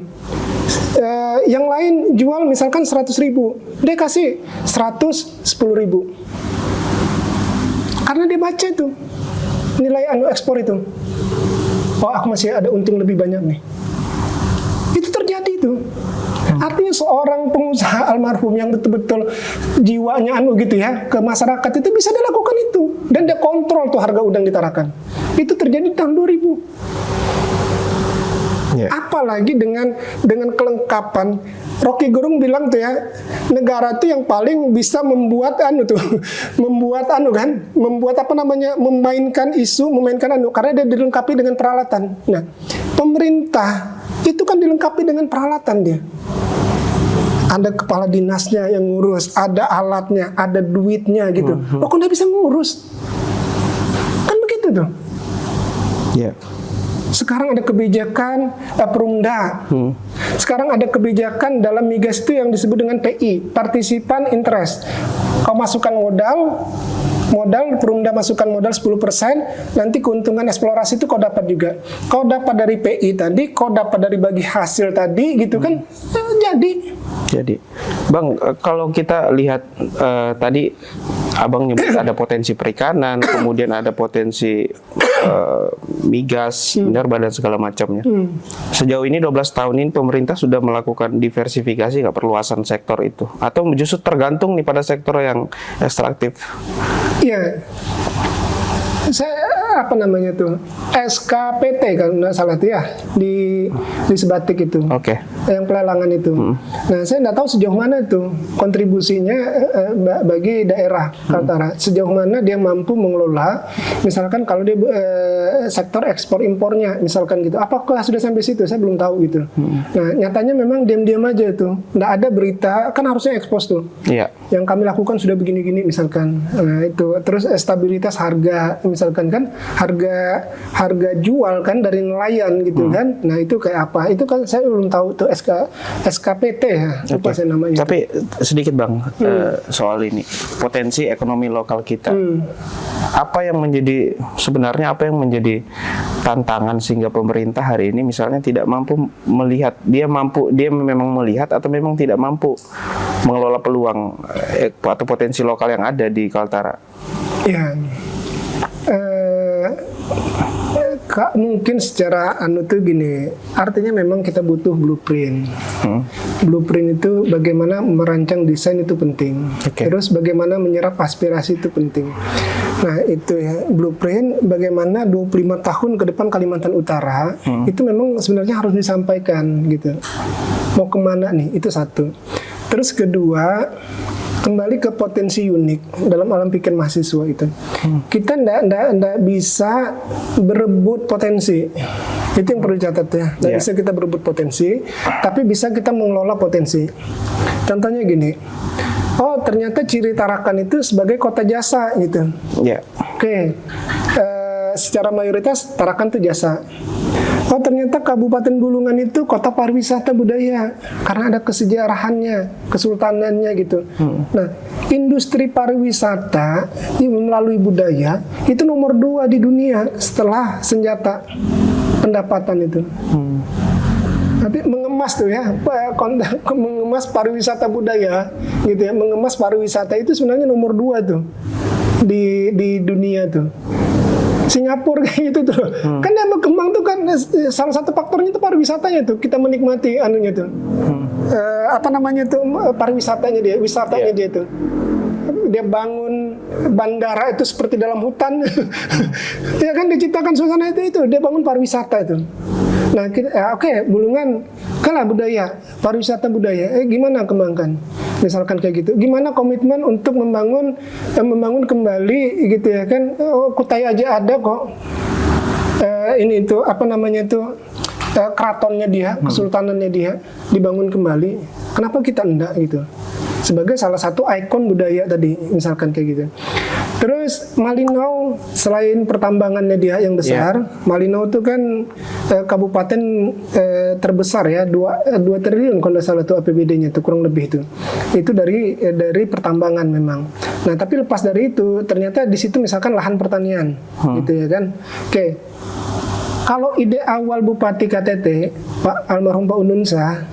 Yang lain jual misalkan 100.000, dia kasih 110.000, karena dia baca itu nilai ekspor itu. Oh, aku masih ada untung lebih banyak nih. Itu terjadi itu. Artinya seorang pengusaha almarhum yang betul-betul jiwanya gitu ya ke masyarakat itu bisa dilakukan itu, dan dia kontrol tuh harga udang di Tarakan. Itu terjadi tahun 2000. Apalagi dengan kelengkapan. Rocky Gerung bilang tuh ya, negara tuh yang paling bisa membuat memainkan isu, karena dia dilengkapi dengan peralatan. Nah, pemerintah itu kan dilengkapi dengan peralatan dia. Ada kepala dinasnya yang ngurus, ada alatnya, ada duitnya gitu. Kok nggak bisa ngurus? Kan begitu tuh. Sekarang ada kebijakan Perumda. Sekarang ada kebijakan dalam migas itu yang disebut dengan PI, partisipan interest. Kau masukkan modal Perumda masukkan modal 10%, nanti keuntungan eksplorasi itu kau dapat juga. Kau dapat dari PI tadi, kau dapat dari bagi hasil tadi, gitu kan? Jadi, Bang, kalau kita lihat tadi Abang nyebut ada potensi perikanan, kemudian ada potensi migas, minerba dan segala macamnya. Sejauh ini 12 tahun ini pemerintah sudah melakukan diversifikasi nggak perluasan sektor itu? Atau justru tergantung nih pada sektor yang ekstraktif? Iya. apa namanya tuh SKPT kan nggak salah tuh ya di Sebatik itu. Yang pelelangan itu. Nah, saya nggak tahu sejauh mana tuh kontribusinya bagi daerah Kaltara. Sejauh mana dia mampu mengelola, misalkan kalau dia sektor ekspor impornya, misalkan gitu. Apakah sudah sampai situ? Saya belum tahu gitu. Nah, nyatanya memang diam-diam aja tuh. Nggak ada berita, kan harusnya ekspos tuh. Yang kami lakukan sudah begini-gini misalkan. Nah, itu. Terus stabilitas harga, misalkan kan harga jual kan dari nelayan gitu kan. Nah, itu kayak apa? Itu kan saya belum tahu tuh SKPT ya. Lupa saya namanya. Tapi sedikit Bang soal ini. Potensi ekonomi lokal kita. Apa yang menjadi sebenarnya apa yang menjadi tantangan sehingga pemerintah hari ini misalnya tidak mampu melihat, dia memang melihat atau memang tidak mampu mengelola peluang atau potensi lokal yang ada di Kaltara? Ya, mungkin secara tuh gini, artinya memang kita butuh blueprint. Blueprint itu bagaimana merancang desain itu penting. Terus bagaimana menyerap aspirasi itu penting. Nah, itu ya, blueprint bagaimana 25 tahun ke depan Kalimantan Utara itu memang sebenarnya harus disampaikan gitu. Mau kemana nih? Itu satu. Terus kedua, kembali ke potensi unik dalam alam pikir mahasiswa itu. Kita ndak bisa berebut potensi. Itu yang perlu dicatat ya. Ndak bisa kita berebut potensi, tapi bisa kita mengelola potensi. Contohnya gini. Oh, ternyata ciri Tarakan itu sebagai kota jasa gitu. Secara mayoritas Tarakan itu jasa. Oh, ternyata Kabupaten Bulungan itu kota pariwisata budaya karena ada kesejarahannya, kesultanannya gitu. Nah, industri pariwisata melalui budaya itu nomor 2 di dunia setelah senjata pendapatan itu. Nanti mengemas tuh ya, mengemas pariwisata budaya gitu ya, mengemas pariwisata itu sebenarnya nomor 2 tuh di dunia tuh. Singapura kayak gitu tuh. Kan yang berkembang tuh kan salah satu faktornya itu pariwisatanya tuh. Kita menikmati anunya tuh. Apa namanya tuh pariwisatanya dia, wisatanya dia tuh. Dia bangun bandara itu seperti dalam hutan. Ya kan diciptakan suasana itu dia bangun pariwisata itu. Nah, Bulungan kalah budaya, pariwisata budaya. Gimana kembangkan? Misalkan kayak gitu. Gimana komitmen untuk membangun kembali gitu ya kan? Kutai aja ada kok. Ini itu apa namanya itu keratonnya dia, kesultanannya dia dibangun kembali. Kenapa kita enggak gitu? Sebagai salah satu ikon budaya tadi, misalkan kayak gitu. Terus Malinau selain pertambangannya dia yang besar, Malinau itu kan kabupaten terbesar ya, 2 triliun kalau tidak salah tuh APBD-nya itu kurang lebih itu. Itu dari pertambangan memang. Nah, tapi lepas dari itu ternyata di situ misalkan lahan pertanian gitu ya kan. Kalau ide awal Bupati KTT, Pak almarhum Pak Ununsa,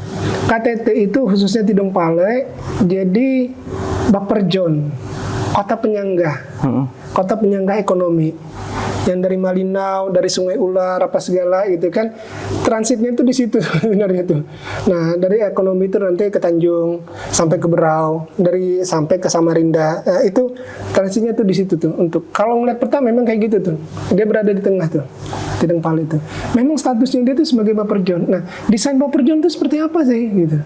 KTT itu khususnya Tidung Pale jadi Baperjon, kota penyangga ekonomi. Yang dari Malinau, dari Sungai Ular, apa segala gitu kan, transitnya itu di situ sebenarnya tuh. Nah, dari ekonomi itu nanti ke Tanjung, sampai ke Berau, sampai ke Samarinda, itu transitnya tuh di situ tuh. Untuk kalau ngeliat peta memang kayak gitu tuh, dia berada di tengah tuh, Tidung Pale itu. Memang statusnya dia tuh sebagai Baperjon. Nah, desain Baperjon itu seperti apa sih gitu?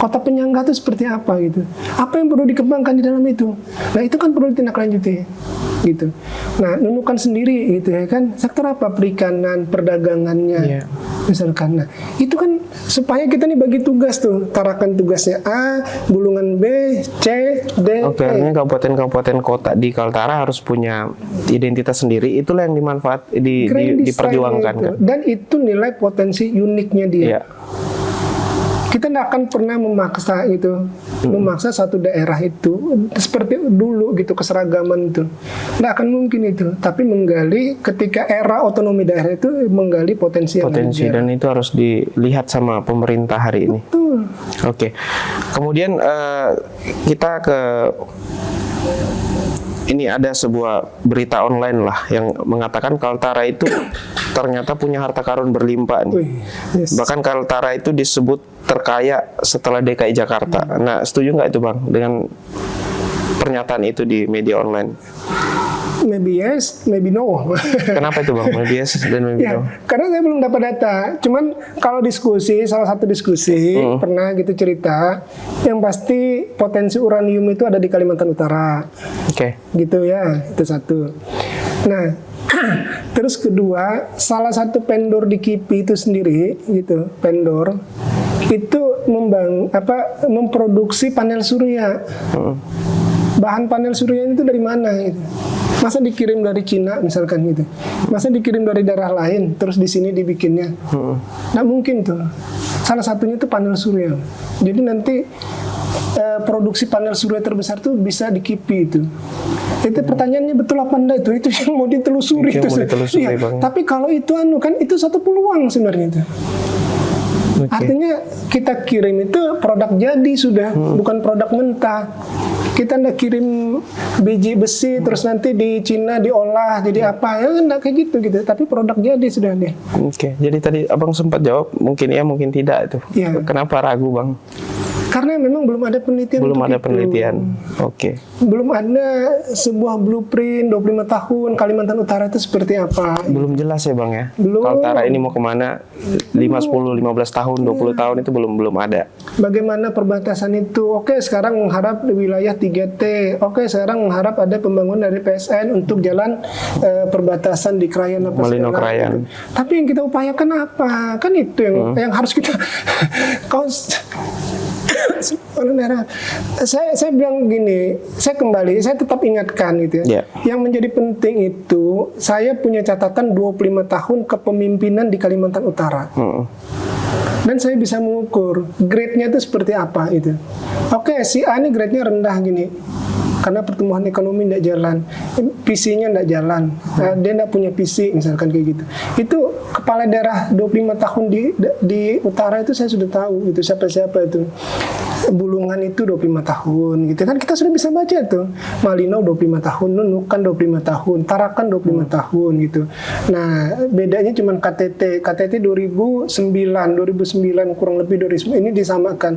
Kota penyangga itu seperti apa gitu? Apa yang perlu dikembangkan di dalam itu? Nah, itu kan perlu ditindaklanjuti gitu. Nah, Nunukan sendiri gitu ya kan, sektor apa? Perikanan, perdagangannya misalkan. Nah, itu kan supaya kita nih bagi tugas tuh, Tarakan tugasnya A, Bulungan B, C, D, E. Artinya kabupaten-kabupaten kota di Kaltara harus punya identitas sendiri. Itulah yang diperjuangkan itu. Kan? Dan itu nilai potensi uniknya dia. Kita tidak akan pernah memaksa gitu, memaksa satu daerah itu seperti dulu gitu, keseragaman itu tidak akan mungkin itu. Tapi menggali ketika era otonomi daerah itu menggali potensi dan itu harus dilihat sama pemerintah hari ini. Betul. Kemudian kita ke ini ada sebuah berita online lah yang mengatakan Kaltara itu ternyata punya harta karun berlimpah nih. Bahkan Kaltara itu disebut terkaya setelah DKI Jakarta. Nah, setuju nggak itu Bang dengan pernyataan itu di media online? Maybe yes, maybe no. Kenapa itu Bang? Maybe yes dan maybe no? Karena saya belum dapat data. Cuman kalau diskusi, salah satu diskusi pernah gitu cerita, yang pasti potensi uranium itu ada di Kalimantan Utara. Gitu ya, itu satu. Nah, terus kedua, salah satu vendor di KIPI itu sendiri, gitu, vendor itu memproduksi panel surya. Bahan panel surya itu dari mana? Gitu. Masa dikirim dari Cina misalkan gitu? Masa dikirim dari daerah lain terus di sini dibikinnya? Nggak mungkin tuh. Salah satunya itu panel surya. Jadi nanti produksi panel surya terbesar tuh bisa di KIPI itu. Itu pertanyaannya betul apa enggak itu? Itu yang mau ditelusuri itu. Iya. Tapi kalau itu kan itu satu peluang sebenarnya itu. Artinya kita kirim itu produk jadi sudah, bukan produk mentah. Kita ndak kirim biji besi terus nanti di Cina diolah jadi apa, ya ndak kayak gitu. Tapi produk jadi sudah deh. Jadi tadi Abang sempat jawab mungkin ya mungkin tidak itu. Kenapa ragu Bang? Karena memang belum ada penelitian. Belum ada penelitian. Belum ada sebuah blueprint 25 tahun Kalimantan Utara itu seperti apa. Belum jelas ya Bang ya. Belum. Kaltara ini mau kemana 5, 10, 15 tahun, 20 tahun itu belum ada. Bagaimana perbatasan itu? Sekarang mengharap wilayah 3T. Sekarang mengharap ada pembangunan dari PSN untuk jalan perbatasan di Krayan apa Malino Krayan. Tapi yang kita upayakan apa? Kan itu yang harus kita saya bilang gini, saya tetap ingatkan gitu ya. Yang menjadi penting itu, saya punya catatan 25 tahun kepemimpinan di Kalimantan Utara. Dan saya bisa mengukur grade-nya itu seperti apa itu. Si A ini grade-nya rendah gini. Karena pertumbuhan ekonomi tidak jalan, PC-nya tidak jalan, dia tidak punya PC misalkan kayak gitu. Itu kepala daerah 25 tahun di utara itu saya sudah tahu itu siapa-siapa itu. Bulungan itu 25 tahun gitu kan, kita sudah bisa baca tuh. Malino 25 tahun, Nunukan 25 tahun, Tarakan 25 tahun gitu. Nah, bedanya cuma KTT 2009 kurang lebih 2009 ini disamakan.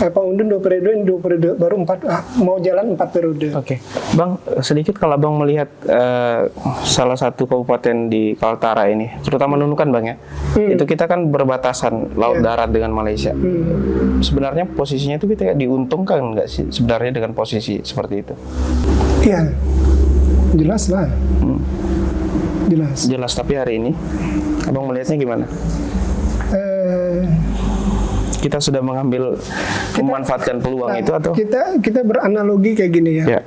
Pak Undun 2 periode, ini 2 periode, baru 4 mau jalan 4 periode. Bang, sedikit kalau Bang melihat salah satu kabupaten di Kaltara ini, terutama Nunukan Bang ya. Itu kita kan berbatasan laut darat dengan Malaysia. Sebenarnya posisinya itu kita diuntungkan nggak sih sebenarnya dengan posisi seperti itu? Iya, jelas lah. Jelas. Tapi hari ini, Abang melihatnya gimana? Kita sudah memanfaatkan peluang itu atau? Kita beranalogi kayak gini ya.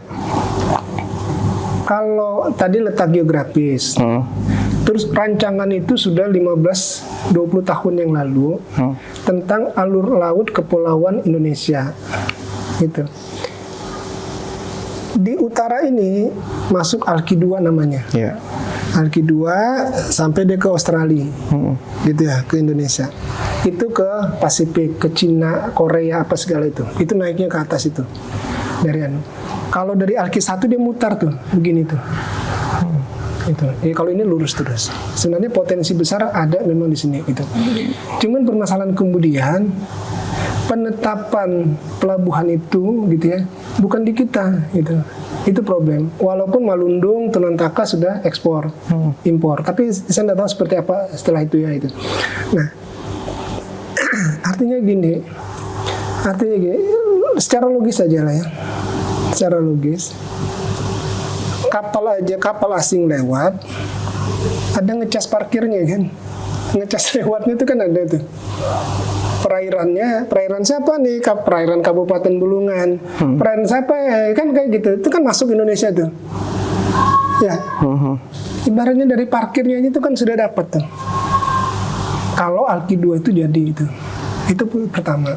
Kalau tadi letak geografis, terus rancangan itu sudah 15-20 tahun yang lalu tentang alur laut kepulauan Indonesia, gitu. Di utara ini masuk Alki 2 namanya, Alki 2 sampai dia ke Australia, gitu ya, ke Indonesia. Itu ke Pasifik, ke Cina, Korea apa segala itu naiknya ke atas itu dari Kalau dari Alki 1 dia mutar tuh, begini tuh. Kalau ini lurus terus. Sebenarnya potensi besar ada memang di sini gitu. Cuman permasalahan kemudian penetapan pelabuhan itu gitu ya, bukan di kita gitu. Itu problem. Walaupun Malundung, Tunantaka sudah ekspor, impor. Tapi saya tidak tahu seperti apa setelah itu ya itu. Nah, artinya gini, secara logis saja lah ya. Secara logis, kapal asing lewat, ada ngecas parkirnya kan, ngecas lewatnya itu kan ada tuh. Perairan siapa nih? Perairan Kabupaten Bulungan. Perairan siapa ya? Kan kayak gitu. Itu kan masuk Indonesia tuh. Ya. Ibaratnya dari parkirnya itu kan sudah dapat tuh. Kalau Alki 2 itu jadi itu. Itu pertama.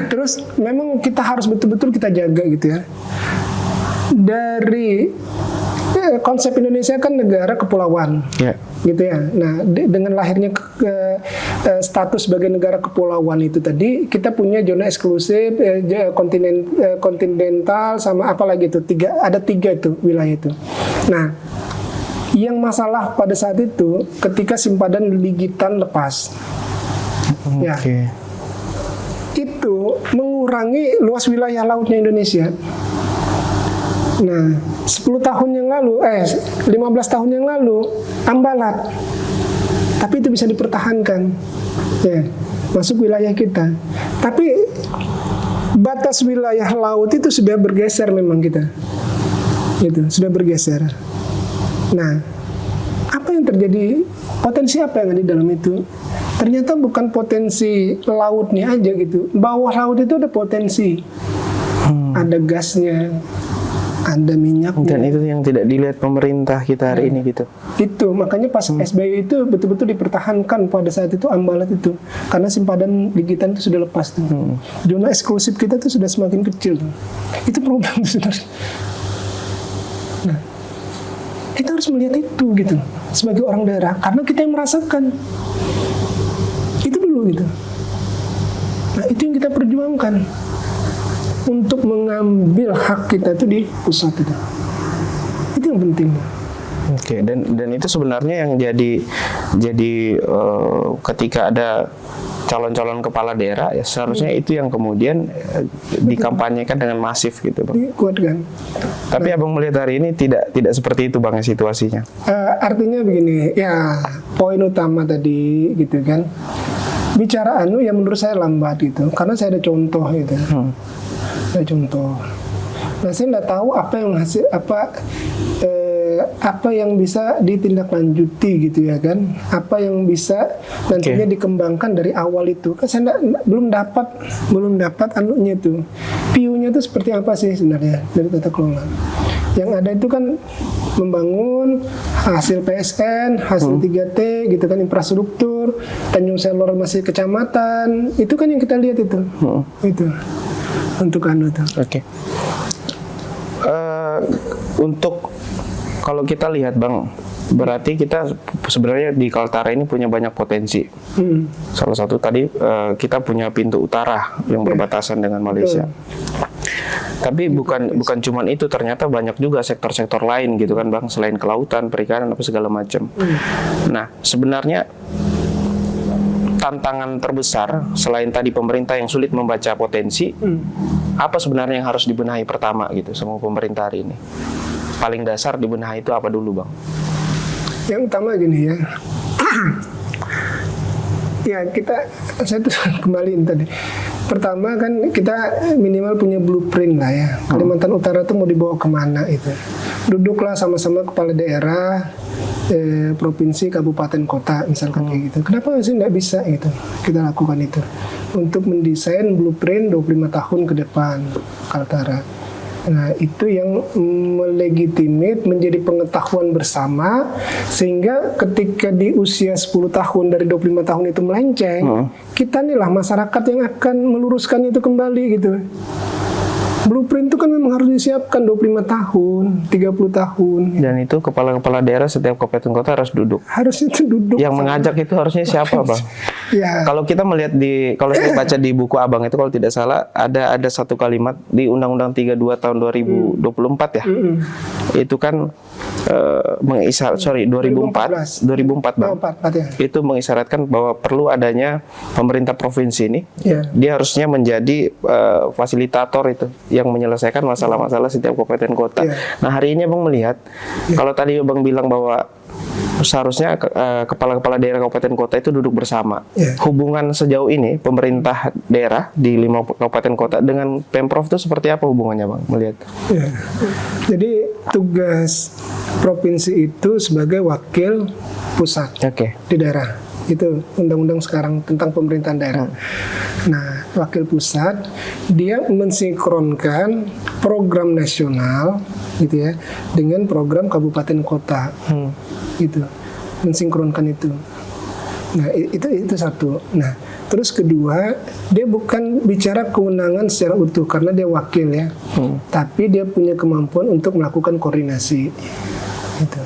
Terus memang kita harus betul-betul kita jaga gitu ya. Dari konsep Indonesia kan negara kepulauan, gitu ya. Nah, dengan lahirnya status sebagai negara kepulauan itu tadi, kita punya zona eksklusif, kontinental, sama apa lagi itu ada tiga itu wilayah itu. Nah, yang masalah pada saat itu ketika simpadan Ligitan lepas, itu mengurangi luas wilayah lautnya Indonesia. Nah, 10 tahun yang lalu, 15 tahun yang lalu, Ambalat. Tapi itu bisa dipertahankan, ya, masuk wilayah kita. Tapi batas wilayah laut itu sudah bergeser memang kita, itu sudah bergeser. Nah, apa yang terjadi? Potensi apa yang ada di dalam itu? Ternyata bukan potensi lautnya aja gitu. Bawah laut itu ada potensi. Ada gasnya, ada minyaknya. Dan itu yang tidak dilihat pemerintah kita hari ini gitu. Itu makanya pas SBY itu betul-betul dipertahankan pada saat itu Ambalat itu. Karena simpanan digitan itu sudah lepas tuh. Zona eksklusif kita tuh sudah semakin kecil tuh. Itu problem sebenarnya. Nah, kita harus melihat itu gitu sebagai orang daerah karena kita yang merasakan itu dulu gitu. Nah, itu yang kita perjuangkan untuk mengambil hak kita itu di pusat itu yang penting. Oke, dan itu sebenarnya yang jadi ketika ada calon-calon kepala daerah ya seharusnya itu yang kemudian dikampanyekan dengan masif gitu, Bang. Dikuatkan. Tapi Abang melihat hari ini tidak seperti itu, Bang, situasinya. Artinya begini, ya poin utama tadi gitu kan. Bicara ya menurut saya lambat gitu, karena saya ada contoh gitu. Ada contoh. Nah, saya nggak tahu apa yang bisa ditindaklanjuti gitu ya kan, apa yang bisa nantinya dikembangkan dari awal itu. Kan saya belum dapat anunya itu, view-nya itu seperti apa sih sebenarnya dari tata kelola. Yang ada itu kan membangun hasil PSN, hasil 3T gitu kan, infrastruktur, Tanjung Selor masih kecamatan, itu kan yang kita lihat itu. Itu untuk itu. Oke. Untuk kalau kita lihat, Bang, berarti kita sebenarnya di Kaltara ini punya banyak potensi. Salah satu tadi kita punya pintu utara yang berbatasan dengan Malaysia. Tapi bukan cuman itu, ternyata banyak juga sektor-sektor lain gitu kan, Bang, selain kelautan, perikanan, apa segala macam. Nah, sebenarnya tantangan terbesar selain tadi pemerintah yang sulit membaca potensi, apa sebenarnya yang harus dibenahi pertama gitu sama pemerintah hari ini? Paling dasar dibenahi itu apa dulu, Bang? Yang utama gini ya. Ya saya tuh kembaliin tadi. Pertama kan kita minimal punya blueprint lah ya. Kalimantan Utara tuh mau dibawa kemana itu. Duduklah sama-sama kepala daerah, provinsi, kabupaten, kota misalkan kayak gitu. Kenapa sih nggak bisa gitu? Kita lakukan itu untuk mendesain blueprint 25 tahun ke depan Kaltara. Nah, itu yang melegitimate menjadi pengetahuan bersama, sehingga ketika di usia 10 tahun dari 25 tahun itu melenceng, kita nih lah masyarakat yang akan meluruskan itu kembali gitu. Blueprint itu kan memang harus disiapkan 25 tahun, 30 tahun. Dan itu kepala-kepala daerah setiap kabupaten kota harus duduk. Harus itu duduk. Yang mengajak itu harusnya siapa, Bang? Ya. Kalau kita melihat kalau saya baca di buku Abang itu kalau tidak salah ada satu kalimat di Undang-Undang 32 tahun 2024 ya. Itu kan 2004 Bang. 2004 ya. Itu mengisyaratkan bahwa perlu adanya pemerintah provinsi ini. Dia harusnya menjadi fasilitator itu yang menyelesaikan masalah-masalah setiap kabupaten kota. Nah, hari ini Abang melihat kalau tadi Abang bilang bahwa seharusnya kepala-kepala daerah kabupaten kota itu duduk bersama. Hubungan sejauh ini pemerintah daerah di 5 kabupaten kota dengan Pemprov itu seperti apa hubungannya, Bang, melihat? Jadi tugas provinsi itu sebagai wakil pusat di daerah. Itu undang-undang sekarang tentang pemerintahan daerah. Nah, wakil pusat dia mensinkronkan program nasional gitu ya dengan program kabupaten kota. Gitu. Mensinkronkan itu. Nah, itu satu. Nah, terus kedua, dia bukan bicara kewenangan secara utuh karena dia wakil ya. Tapi dia punya kemampuan untuk melakukan koordinasi. Gitu.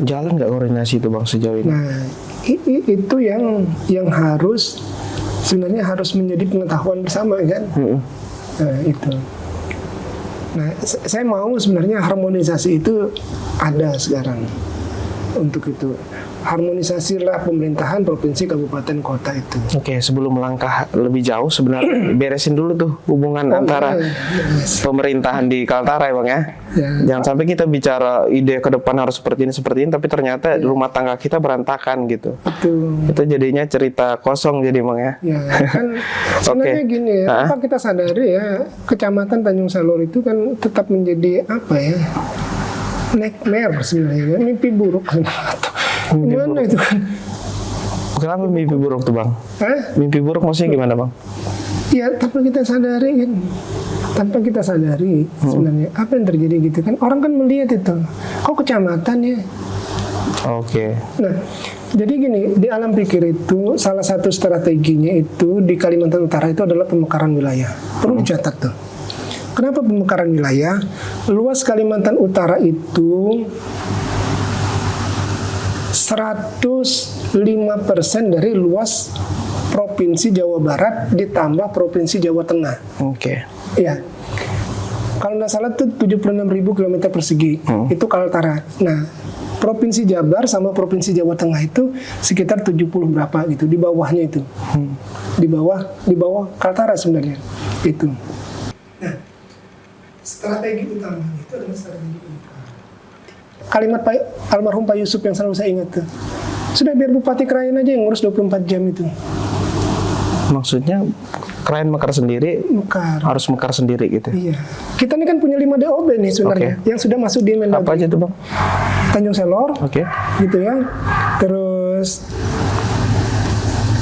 Jalan nggak koordinasi itu, Bang, sejauh ini? Nah, itu yang harus sebenarnya harus menjadi pengetahuan bersama kan. Nah, itu. Nah, saya mau sebenarnya harmonisasi itu ada sekarang untuk itu. harmonisasilah pemerintahan provinsi, kabupaten, kota itu. Oke, sebelum melangkah lebih jauh sebenarnya beresin dulu tuh hubungan antara pemerintahan di Kaltara ya Bang ya. Jangan sampai kita bicara ide ke depan harus seperti ini, tapi ternyata rumah tangga kita berantakan gitu. Itu jadinya cerita kosong jadi Bang ya. Ya kan sebenarnya gini ya, apa kita sadari ya, Kecamatan Tanjung Salur itu kan tetap menjadi apa ya, nightmare sebenarnya, mimpi buruk gimana itu kan. Kenapa mimpi buruk tuh Bang? Mimpi buruk maksudnya gimana Bang? Ya tanpa kita sadari kan, sebenarnya apa yang terjadi gitu kan. Orang kan melihat itu, kok kecamatan ya. Nah jadi gini, di alam pikir itu salah satu strateginya itu di Kalimantan Utara itu adalah pemekaran wilayah. Perlu dicatat tuh. Kenapa pemekaran wilayah? Luas Kalimantan Utara itu 105% dari luas Provinsi Jawa Barat ditambah Provinsi Jawa Tengah. Iya. Kalau nggak salah itu 76.000 km persegi. Itu Kaltara. Nah, Provinsi Jabar sama Provinsi Jawa Tengah itu sekitar 70 berapa gitu, di bawahnya itu. Di bawah Kaltara sebenarnya. Itu. Nah, strategi utama itu adalah strategi utama. Kalimat almarhum Pak Yusuf yang selalu saya ingat tuh. Sudah biar Bupati Krayan aja yang ngurus 24 jam itu. Maksudnya Krayan mekar sendiri, harus mekar sendiri gitu. Iya. Kita ini kan punya 5 DOB nih sebenarnya yang sudah masuk di Mendagri. Apa aja tuh Bang? Tanjung Selor, gitu ya. Terus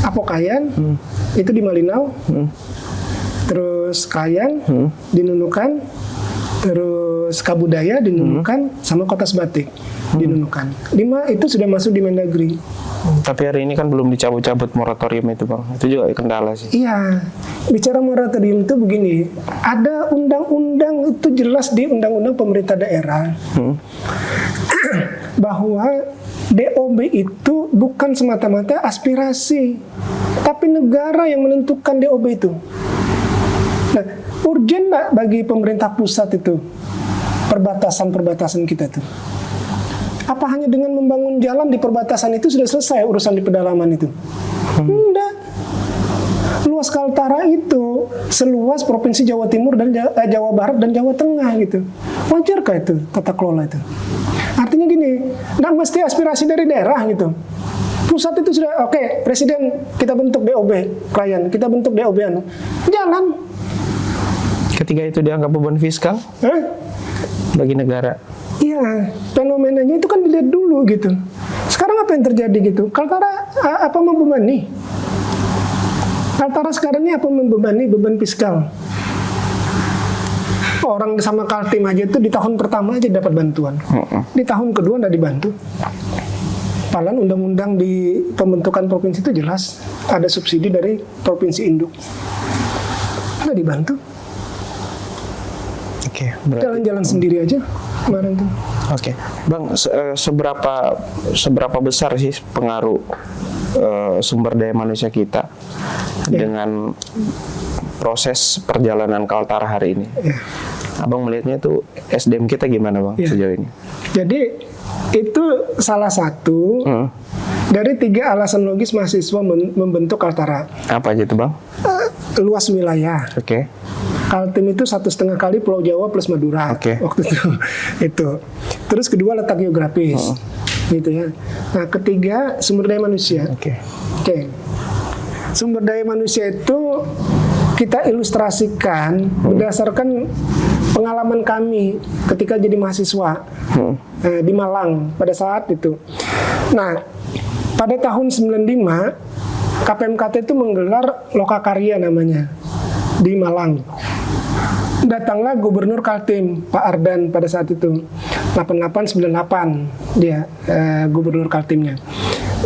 Apokayan, itu di Malinau. Terus Krayan, di Nunukan. Terus Kabudaya di Nunukan, sama Kota Sebatik di Nunukan. 5 itu sudah masuk di Mendagri. Tapi hari ini kan belum dicabut-cabut moratorium itu Bang. Itu juga kendala sih. Iya. Bicara moratorium itu begini, ada undang-undang itu jelas di Undang-Undang Pemerintah Daerah bahwa DOB itu bukan semata-mata aspirasi, tapi negara yang menentukan DOB itu. Nah, urgen nggak bagi pemerintah pusat itu perbatasan-perbatasan kita tuh? Apa hanya dengan membangun jalan di perbatasan itu sudah selesai urusan di pedalaman itu? Enggak. Luas Kaltara itu seluas Provinsi Jawa Timur dan Jawa Barat dan Jawa Tengah gitu. Wajarkah itu tata kelola itu? Artinya gini, nggak mesti aspirasi dari daerah gitu. Pusat itu sudah oke, Presiden kita bentuk DOB Krayan, kita bentuk DOB jalan. Ketika itu dianggap beban fiskal bagi negara. Iya, fenomenanya itu kan dilihat dulu gitu. Sekarang apa yang terjadi gitu? Kaltara apa membebani? Kaltara sekarang ini apa membebani beban fiskal? Orang sama Kaltim aja itu di tahun pertama aja dapat bantuan. Di tahun kedua nggak dibantu. Padahal undang-undang di pembentukan provinsi itu jelas ada subsidi dari provinsi induk. Nggak dibantu. Jalan-jalan sendiri aja kemarin tuh. Bang, seberapa besar sih pengaruh sumber daya manusia kita dengan proses perjalanan Kaltara hari ini? Abang melihatnya tuh SDM kita gimana Bang sejauh ini? Jadi itu salah satu dari 3 alasan logis mahasiswa membentuk Kaltara. Apa aja tuh Bang? Luas wilayah. Kaltim itu 1,5 kali Pulau Jawa plus Madura waktu itu. Terus kedua letak geografis, gitu ya. Nah ketiga sumber daya manusia. Sumber daya manusia itu kita ilustrasikan berdasarkan pengalaman kami ketika jadi mahasiswa di Malang pada saat itu. Nah pada tahun 95 KPMKT itu menggelar Lokakarya namanya di Malang. Datanglah Gubernur Kaltim, Pak Ardan pada saat itu, 88-98 dia Gubernur Kaltimnya.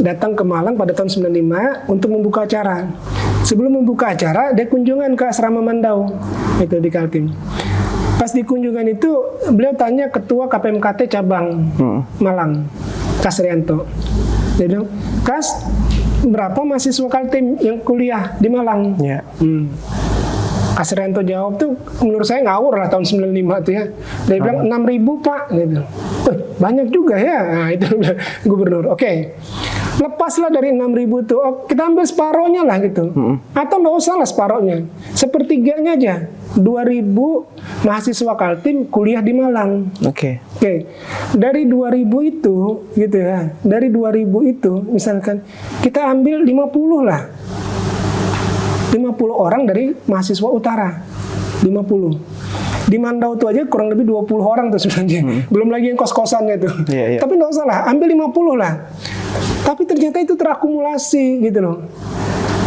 Datang ke Malang pada tahun 95 untuk membuka acara. Sebelum membuka acara, dia kunjungan ke Asrama Mandau, itu di Kaltim. Pas di kunjungan itu, beliau tanya Ketua KPMKT Cabang Malang, Kas Rianto. Dia bilang, Kas, berapa mahasiswa Kaltim yang kuliah di Malang? Asrianto jawab tuh menurut saya ngawur lah tahun 95 tuh ya. Dia bilang 6.000 Pak. Dia bilang, banyak juga ya. Nah itu gubernur. Oke. Lepaslah dari 6.000 tuh. Oh, kita ambil separohnya lah gitu. Atau nggak usah lah separohnya. Sepertiganya aja. 2.000 mahasiswa Kaltim kuliah di Malang. Oke. Dari 2.000 itu gitu ya. Dari 2.000 itu misalkan kita ambil 50 lah. 50 orang dari mahasiswa utara. 50. Di Mandau tuh aja kurang lebih 20 orang tuh sebenarnya. Belum lagi yang kos-kosannya tuh. Tapi nggak usah lah, ambil 50 lah. Tapi ternyata itu terakumulasi gitu loh.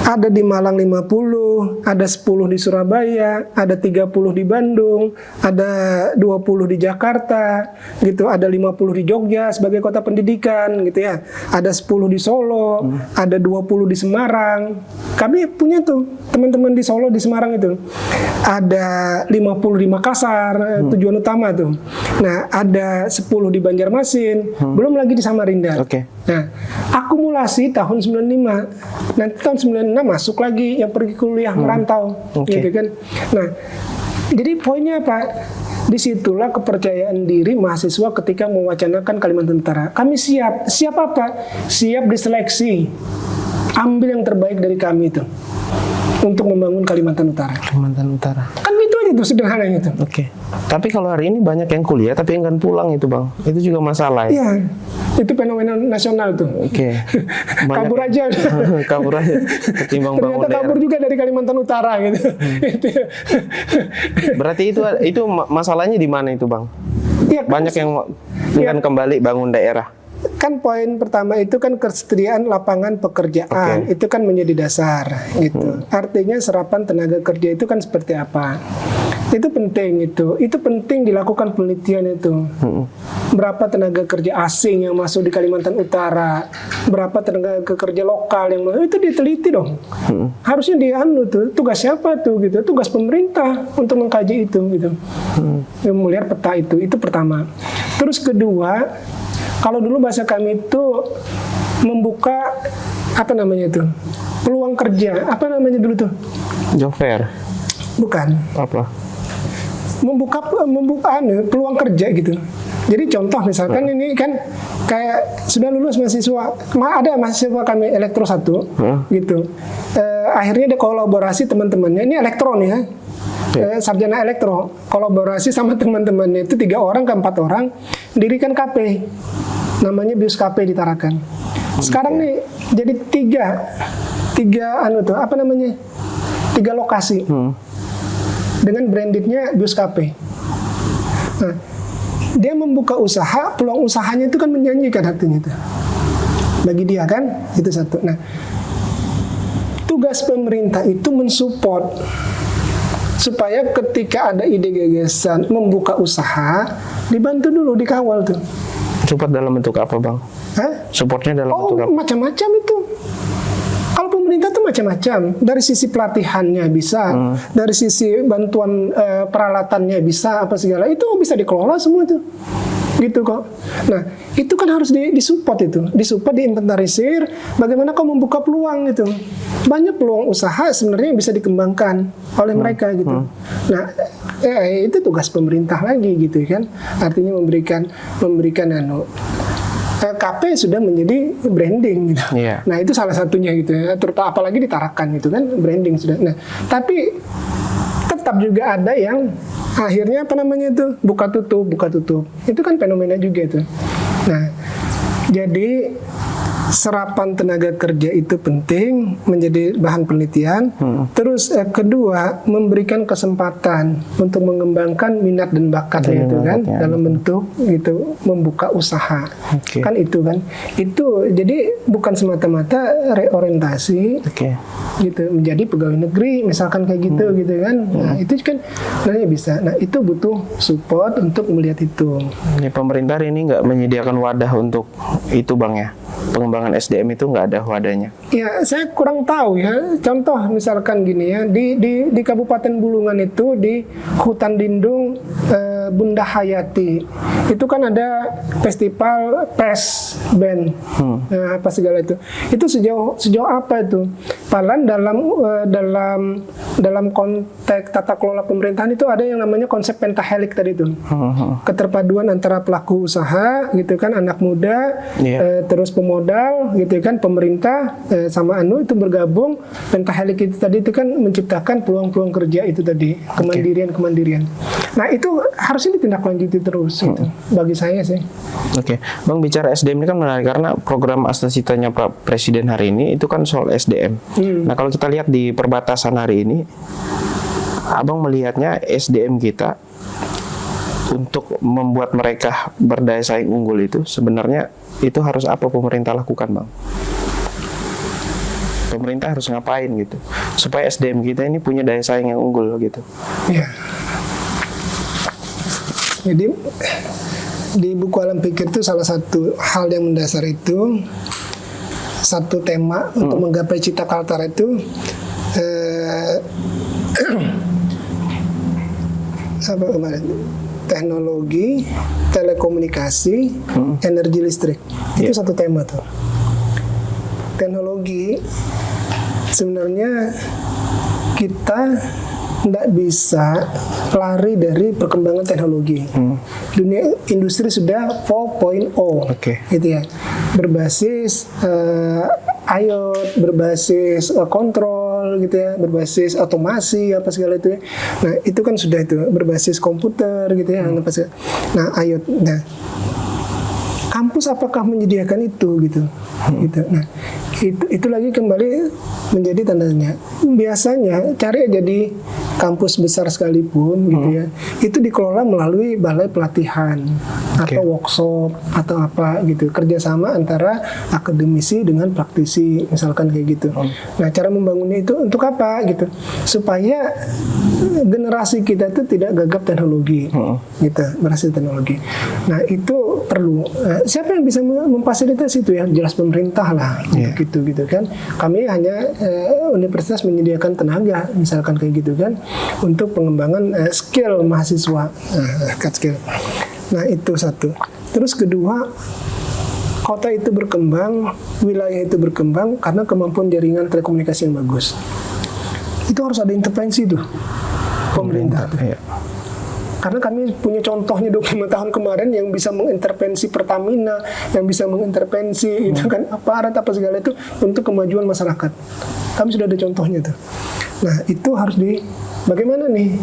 Ada di Malang 50, ada 10 di Surabaya, ada 30 di Bandung, ada 20 di Jakarta, gitu, ada 50 di Jogja sebagai kota pendidikan, gitu ya. Ada 10 di Solo, ada 20 di Semarang. Kami punya tuh teman-teman di Solo, di Semarang itu. Ada 50 di Makassar, tujuan utama tuh. Nah, ada 10 di Banjarmasin, belum lagi di Samarinda. Nah, akumulasi tahun 95. Nanti tahun 96 masuk lagi yang pergi kuliah merantau, gitu kan. Nah, jadi poinnya apa? Disitulah kepercayaan diri mahasiswa ketika mewacanakan Kalimantan Utara. Kami siap apa? Siap diseleksi, ambil yang terbaik dari kami itu untuk membangun Kalimantan Utara. Kan gitu aja tuh sederhananya itu. Tapi kalau hari ini banyak yang kuliah tapi enggan pulang itu Bang, itu juga masalah ya? Iya, itu fenomena nasional tuh. Kabur aja. Kabur aja. Ketimbang bangun ternyata kabur juga dari Kalimantan Utara gitu. Berarti itu masalahnya di mana itu Bang? Ya, banyak yang enggan kembali bangun daerah. Kan poin pertama itu kan kesediaan lapangan pekerjaan, itu kan menjadi dasar gitu. Artinya serapan tenaga kerja itu kan seperti apa? Itu penting itu penting dilakukan penelitian itu. Berapa tenaga kerja asing yang masuk di Kalimantan Utara, berapa tenaga kerja lokal yang masuk, itu diteliti dong. Harusnya tuh tugas siapa tuh gitu, tugas pemerintah untuk mengkaji itu gitu. Melihat peta itu pertama. Terus kedua, kalau dulu bahasa kami itu membuka peluang kerja, apa namanya dulu tuh? Job fair. Bukan. Apa? Membuka peluang kerja gitu. Jadi contoh misalkan ini kan kayak sudah lulus mahasiswa, ada mahasiswa kami elektro 1 gitu. Akhirnya dia kolaborasi teman-temannya, ini elektro nih ya. Sarjana elektro, kolaborasi sama teman-temannya itu 3 orang ke 4 orang, dirikan KP, namanya Bius KP di Tarakan. Sekarang nih jadi 3 lokasi dengan brandednya Bius KP. Nah, dia membuka usaha, peluang usahanya itu kan menjanjikan artinya itu bagi dia kan, itu satu. Nah, tugas pemerintah itu mensupport supaya ketika ada ide gagasan membuka usaha, dibantu dulu, dikawal tuh. Support dalam bentuk apa Bang? Supportnya dalam bentuk apa? Macam-macam itu. Kalau pemerintah tuh macam-macam. Dari sisi pelatihannya bisa, dari sisi bantuan peralatannya bisa, apa segala itu bisa dikelola semua tuh. Gitu kok. Nah, itu kan harus disupport itu. Disupport, diinventarisir, bagaimana kau membuka peluang gitu. Banyak peluang usaha sebenarnya yang bisa dikembangkan oleh mereka gitu. Nah, itu tugas pemerintah lagi gitu kan. Artinya memberikan KP sudah menjadi branding gitu. Nah, itu salah satunya gitu ya. Terutama apalagi ditarakan gitu kan, branding sudah. Nah, tapi tetap juga ada yang akhirnya buka tutup. Itu kan fenomena juga itu. Nah, jadi serapan tenaga kerja itu penting, menjadi bahan penelitian. Terus kedua, memberikan kesempatan untuk mengembangkan minat dan bakatnya itu kan, dalam bentuk gitu membuka usaha. Kan itu kan. Itu jadi bukan semata-mata reorientasi gitu menjadi pegawai negeri misalkan kayak gitu gitu kan. Nah, itu kan sebenarnya bisa. Nah, itu butuh support untuk melihat itu. Ini pemerintah ini nggak menyediakan wadah untuk itu Bang ya? Pengembangan SDM itu nggak ada wadahnya? Ya, saya kurang tahu ya. Contoh misalkan gini ya, di Kabupaten Bulungan itu di hutan lindung Bunda Hayati. Itu kan ada festival PES band, apa segala itu. Itu sejauh apa itu? Padahal dalam konteks tata kelola pemerintahan itu ada yang namanya konsep pentahelik tadi itu. Keterpaduan antara pelaku usaha gitu kan, anak muda, terus pemodal gitu kan, pemerintah sama itu bergabung. Pentahelik itu tadi itu kan menciptakan peluang-peluang kerja itu tadi, kemandirian. Nah, itu harusnya ditindaklanjuti terus gitu, bagi saya sih. Oke, Bang, bicara SDM ini kan menarik karena program Astasitanya Pak Presiden hari ini itu kan soal SDM. Nah, kalau kita lihat di perbatasan hari ini, Abang melihatnya SDM kita untuk membuat mereka berdaya saing unggul itu sebenarnya itu harus apa pemerintah lakukan, Bang? Pemerintah harus ngapain gitu supaya SDM kita ini punya daya saing yang unggul gitu? Ya. Jadi di buku Alam Pikir itu salah satu hal yang mendasar itu, satu tema untuk menggapai cita kaltara itu apa kemarin? Teknologi, telekomunikasi, energi listrik. Itu satu tema tuh. Teknologi sebenarnya kita tidak bisa lari dari perkembangan teknologi. Dunia industri sudah 4.0, gitu ya, berbasis IoT, berbasis kontrol, gitu ya, berbasis otomasi apa segala itu ya. Nah, itu kan sudah itu berbasis komputer, gitu ya. Nah, IoT. Nah, kampus apakah menyediakan itu gitu? Nah, itu lagi kembali menjadi tandanya. Biasanya cari jadi kampus besar sekalipun gitu ya, itu dikelola melalui balai pelatihan atau workshop atau apa gitu, kerjasama antara akademisi dengan praktisi misalkan kayak gitu. Nah, cara membangunnya itu untuk apa gitu? Supaya generasi kita itu tidak gagap teknologi, gitu, berhasil teknologi. Nah, itu perlu. Siapa yang bisa memfasilitasi itu ya? Jelas pemerintah lah, gitu kan. Kami hanya universitas menyediakan tenaga, misalkan kayak gitu kan, untuk pengembangan skill mahasiswa, skill. Nah, itu satu. Terus kedua, kota itu berkembang, wilayah itu berkembang karena kemampuan jaringan telekomunikasi yang bagus. Itu harus ada intervensi tuh pemerintah. Karena kami punya contohnya 25 tahun kemarin yang bisa mengintervensi Pertamina, yang bisa mengintervensi itu kan aparat apa segala itu untuk kemajuan masyarakat. Kami sudah ada contohnya tuh. Nah, itu harus bagaimana nih?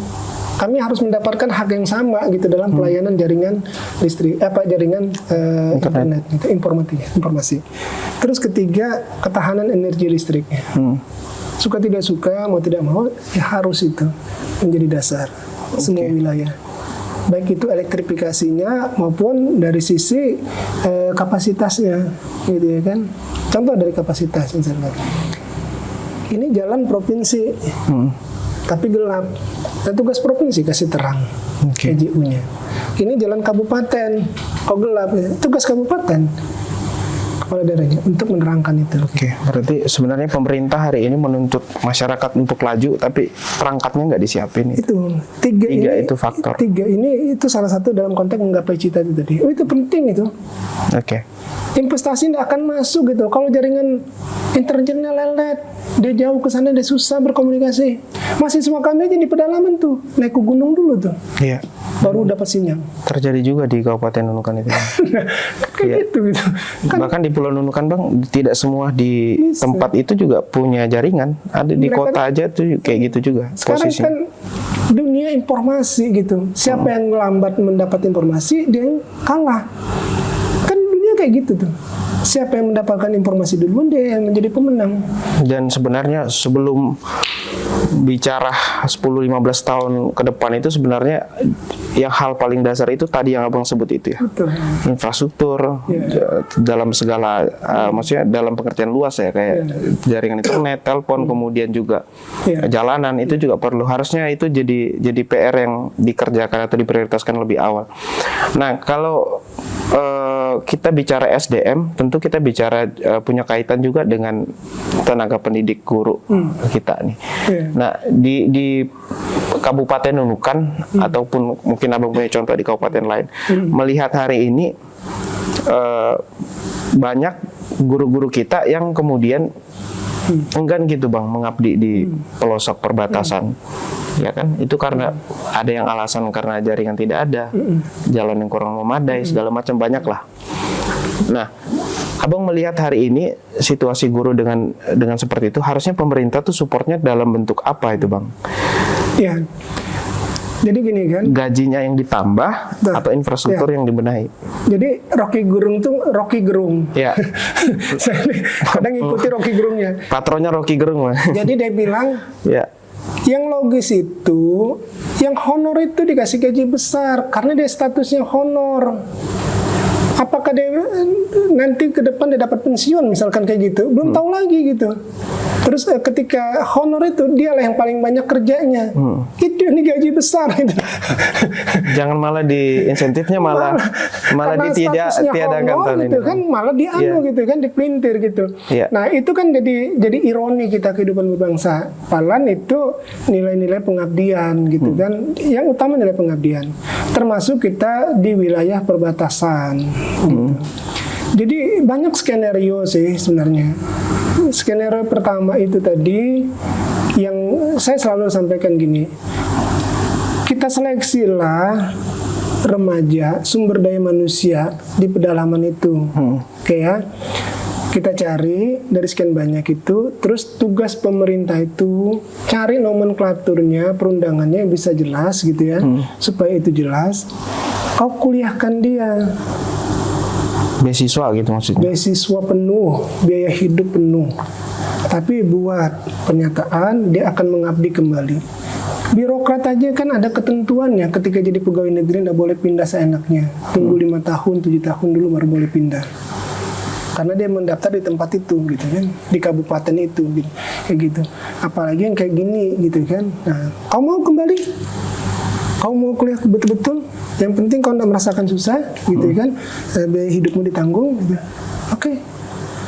Kami harus mendapatkan hak yang sama gitu dalam pelayanan jaringan listrik, jaringan internet, gitu, informasi. Terus ketiga, ketahanan energi listrik. Suka tidak suka, mau tidak mau, ya harus itu menjadi dasar semua wilayah. Baik itu elektrifikasinya maupun dari sisi kapasitasnya, gitu ya kan. Contoh dari kapasitas misalnya. Ini jalan provinsi, tapi gelap. Nah, tugas provinsi kasih terang, PJU-nya. Ini jalan kabupaten, kok gelap, tugas kabupaten kepala daerahnya untuk menerangkan itu. Berarti sebenarnya pemerintah hari ini menuntut masyarakat untuk laju, tapi perangkatnya nggak disiapin. Itu tiga itu faktor. Tiga ini itu salah satu dalam konteks menggapai cita itu tadi. Itu penting itu. Investasi tidak akan masuk gitu kalau jaringan internetnya lelet, dia jauh ke sana, dia susah berkomunikasi. Mahasiswa kami aja di pedalaman tuh naik ke gunung dulu tuh, baru dapat sinyal. Terjadi juga di Kabupaten Nunukan itu. Gitu. Kan, bahkan di Pulau Nunukan, Bang, tidak semua di tempat itu juga punya jaringan. Ada di kota aja tuh kayak gitu juga. Sekarang kan dunia informasi gitu. Siapa yang lambat mendapat informasi, dia yang kalah. Kan dunia kayak gitu tuh. Siapa yang mendapatkan informasi duluan, dia yang menjadi pemenang. Dan sebenarnya sebelum bicara 10-15 tahun ke depan itu sebenarnya yang hal paling dasar itu tadi yang Abang sebut itu ya. Betul. Infrastruktur dalam segala maksudnya dalam pengertian luas ya, kayak jaringan internet, telepon, kemudian juga jalanan itu juga perlu. Harusnya itu jadi PR yang dikerjakan atau diprioritaskan lebih awal. Nah, kalau kalau kita bicara SDM, tentu kita bicara punya kaitan juga dengan tenaga pendidik guru kita nih. Nah, di Kabupaten Nunukan ataupun mungkin Abang punya contoh di kabupaten lain, melihat hari ini banyak guru-guru kita yang kemudian enggan gitu Bang mengabdi di pelosok perbatasan. Ya kan, itu karena ada yang alasan karena jaringan tidak ada, jalan yang kurang memadai, segala macam banyak lah. Nah, Abang melihat hari ini situasi guru dengan seperti itu, harusnya pemerintah tuh supportnya dalam bentuk apa itu Bang? Ya, jadi gini kan, gajinya yang ditambah atau infrastruktur yang dibenahi. Jadi Rocky Gerung. Ya. Saya kadang ngikuti Rocky Gerungnya. Patronnya Rocky Gerung. Jadi dia bilang, ya, yang logis itu, yang honor itu dikasih gaji besar karena dia statusnya honor. Apakah dia nanti ke depan dia dapat pensiun misalkan kayak gitu, belum tahu lagi gitu. Terus ketika honor itu dialah yang paling banyak kerjanya, itu yang digaji besar gitu. Jangan malah di insentifnya malah ditiadakan gitu kan, malah gitu kan, dipelintir gitu. Nah itu kan jadi ironi kita kehidupan berbangsa. Padahal itu nilai-nilai pengabdian gitu kan, yang utama nilai pengabdian. Termasuk kita di wilayah perbatasan. Gitu. Jadi banyak skenario sih sebenarnya. Skenario pertama itu tadi yang saya selalu sampaikan gini, kita seleksilah remaja sumber daya manusia di pedalaman itu. Oke ya, kita cari dari sekian banyak itu, terus tugas pemerintah itu cari nomenklaturnya, perundangannya yang bisa jelas gitu ya, supaya itu jelas. Kau kuliahkan dia. Beasiswa gitu maksudnya? Beasiswa penuh, biaya hidup penuh. Tapi buat pernyataan dia akan mengabdi kembali. Birokrat aja kan ada ketentuannya, ketika jadi pegawai negeri tidak boleh pindah seenaknya. Tunggu 5 tahun, 7 tahun dulu baru boleh pindah. Karena dia mendaftar di tempat itu gitu kan, di kabupaten itu gitu. Kayak gitu. Apalagi yang kayak gini gitu kan. Nah, kau mau kembali? Kau mau kuliah betul-betul? Yang penting kau tidak merasakan susah, gitu kan? Biaya hidupmu ditanggung, gitu. Oke,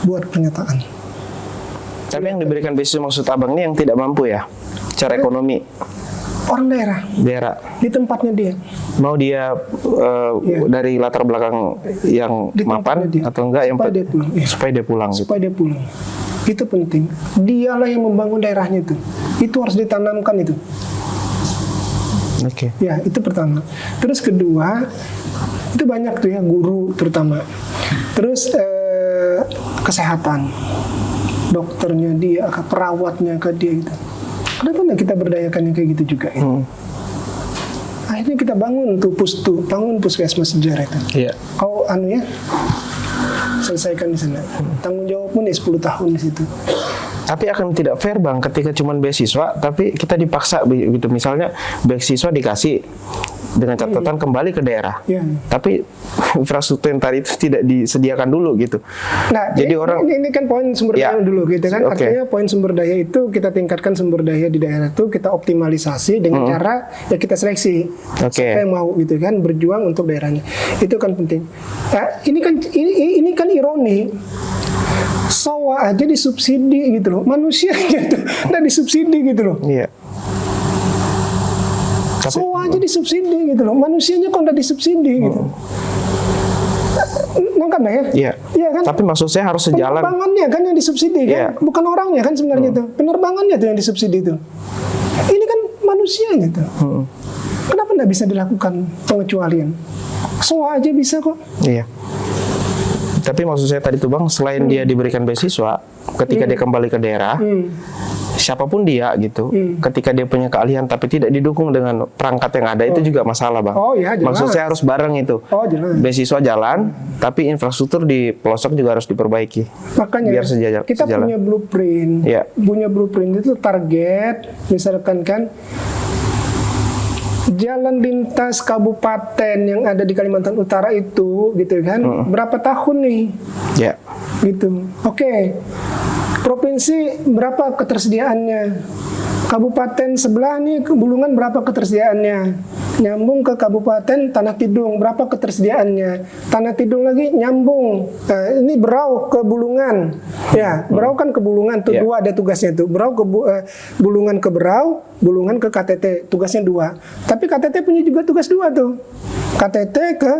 buat pernyataan. Tapi yang diberikan beasiswa maksud Abang ini yang tidak mampu ya, secara ekonomi. Orang daerah. Di tempatnya dia. Mau dia dari latar belakang yang mapan atau enggak, yang supaya dia pulang. Supaya dia pulang. Itu penting. Dialah yang membangun daerahnya itu. Itu harus ditanamkan itu. Oke. Ya, itu pertama. Terus kedua, itu banyak tuh ya, guru terutama. Terus kesehatan, dokternya dia, perawatnya ke dia gitu. Kenapa nggak kita berdayakan yang kayak gitu juga? Gitu? Akhirnya kita bangun tuh bangun puskesmas sejarah itu. Iya. Kau selesaikan di sana. Tanggung jawabmu nih 10 tahun di situ. Tapi akan tidak fair Bang ketika cuma beasiswa tapi kita dipaksa gitu, misalnya beasiswa dikasih dengan catatan kembali ke daerah. Tapi infrastruktur yang tadi itu tidak disediakan dulu gitu. Nah, jadi ini kan poin sumber daya dulu gitu kan. Artinya poin sumber daya itu kita tingkatkan sumber daya di daerah itu, kita optimalisasi dengan cara ya kita seleksi. Siapa yang mau gitu kan berjuang untuk daerahnya. Itu kan penting. Nah, ini kan ironi. Sawah aja disubsidi gitu loh, manusia gitu nggak disubsidi gitu loh. Iya. Sawah aja disubsidi gitu loh, manusianya kok nggak disubsidi gitu. Nangkap nggak ya? Iya. Iya kan? Tapi maksud saya harus sejalan. Penerbangannya kan yang disubsidi kan, bukan orangnya kan sebenarnya itu. Penerbangannya tuh yang disubsidi itu. Ini kan manusianya tuh. Kenapa nggak bisa dilakukan pengecualian? Sawah aja bisa kok. Iya. Tapi maksud saya tadi tuh Bang, selain dia diberikan beasiswa, ketika dia kembali ke daerah, siapapun dia gitu, ketika dia punya keahlian tapi tidak didukung dengan perangkat yang ada, itu juga masalah Bang. Oh iya, jelas. Maksud saya harus bareng itu. Oh jelas. Beasiswa jalan, tapi infrastruktur di pelosok juga harus diperbaiki. Makanya biar kita sejalan. Punya blueprint. Ya. Punya blueprint itu target, misalkan kan, jalan lintas kabupaten yang ada di Kalimantan Utara itu, gitu kan, berapa tahun nih? Ya. Gitu. Oke. Provinsi berapa ketersediaannya? Kabupaten sebelah nih, Bulungan berapa ketersediaannya? nyambung ke Kabupaten Tanah Tidung, berapa ketersediaannya. Tanah Tidung lagi nyambung, ini Berau ke Bulungan, ya Berau kan ke Bulungan tuh, dua ada tugasnya tuh, Berau ke Bulungan ke Berau, Bulungan ke KTT, tugasnya 2. Tapi KTT punya juga tugas 2 tuh, KTT ke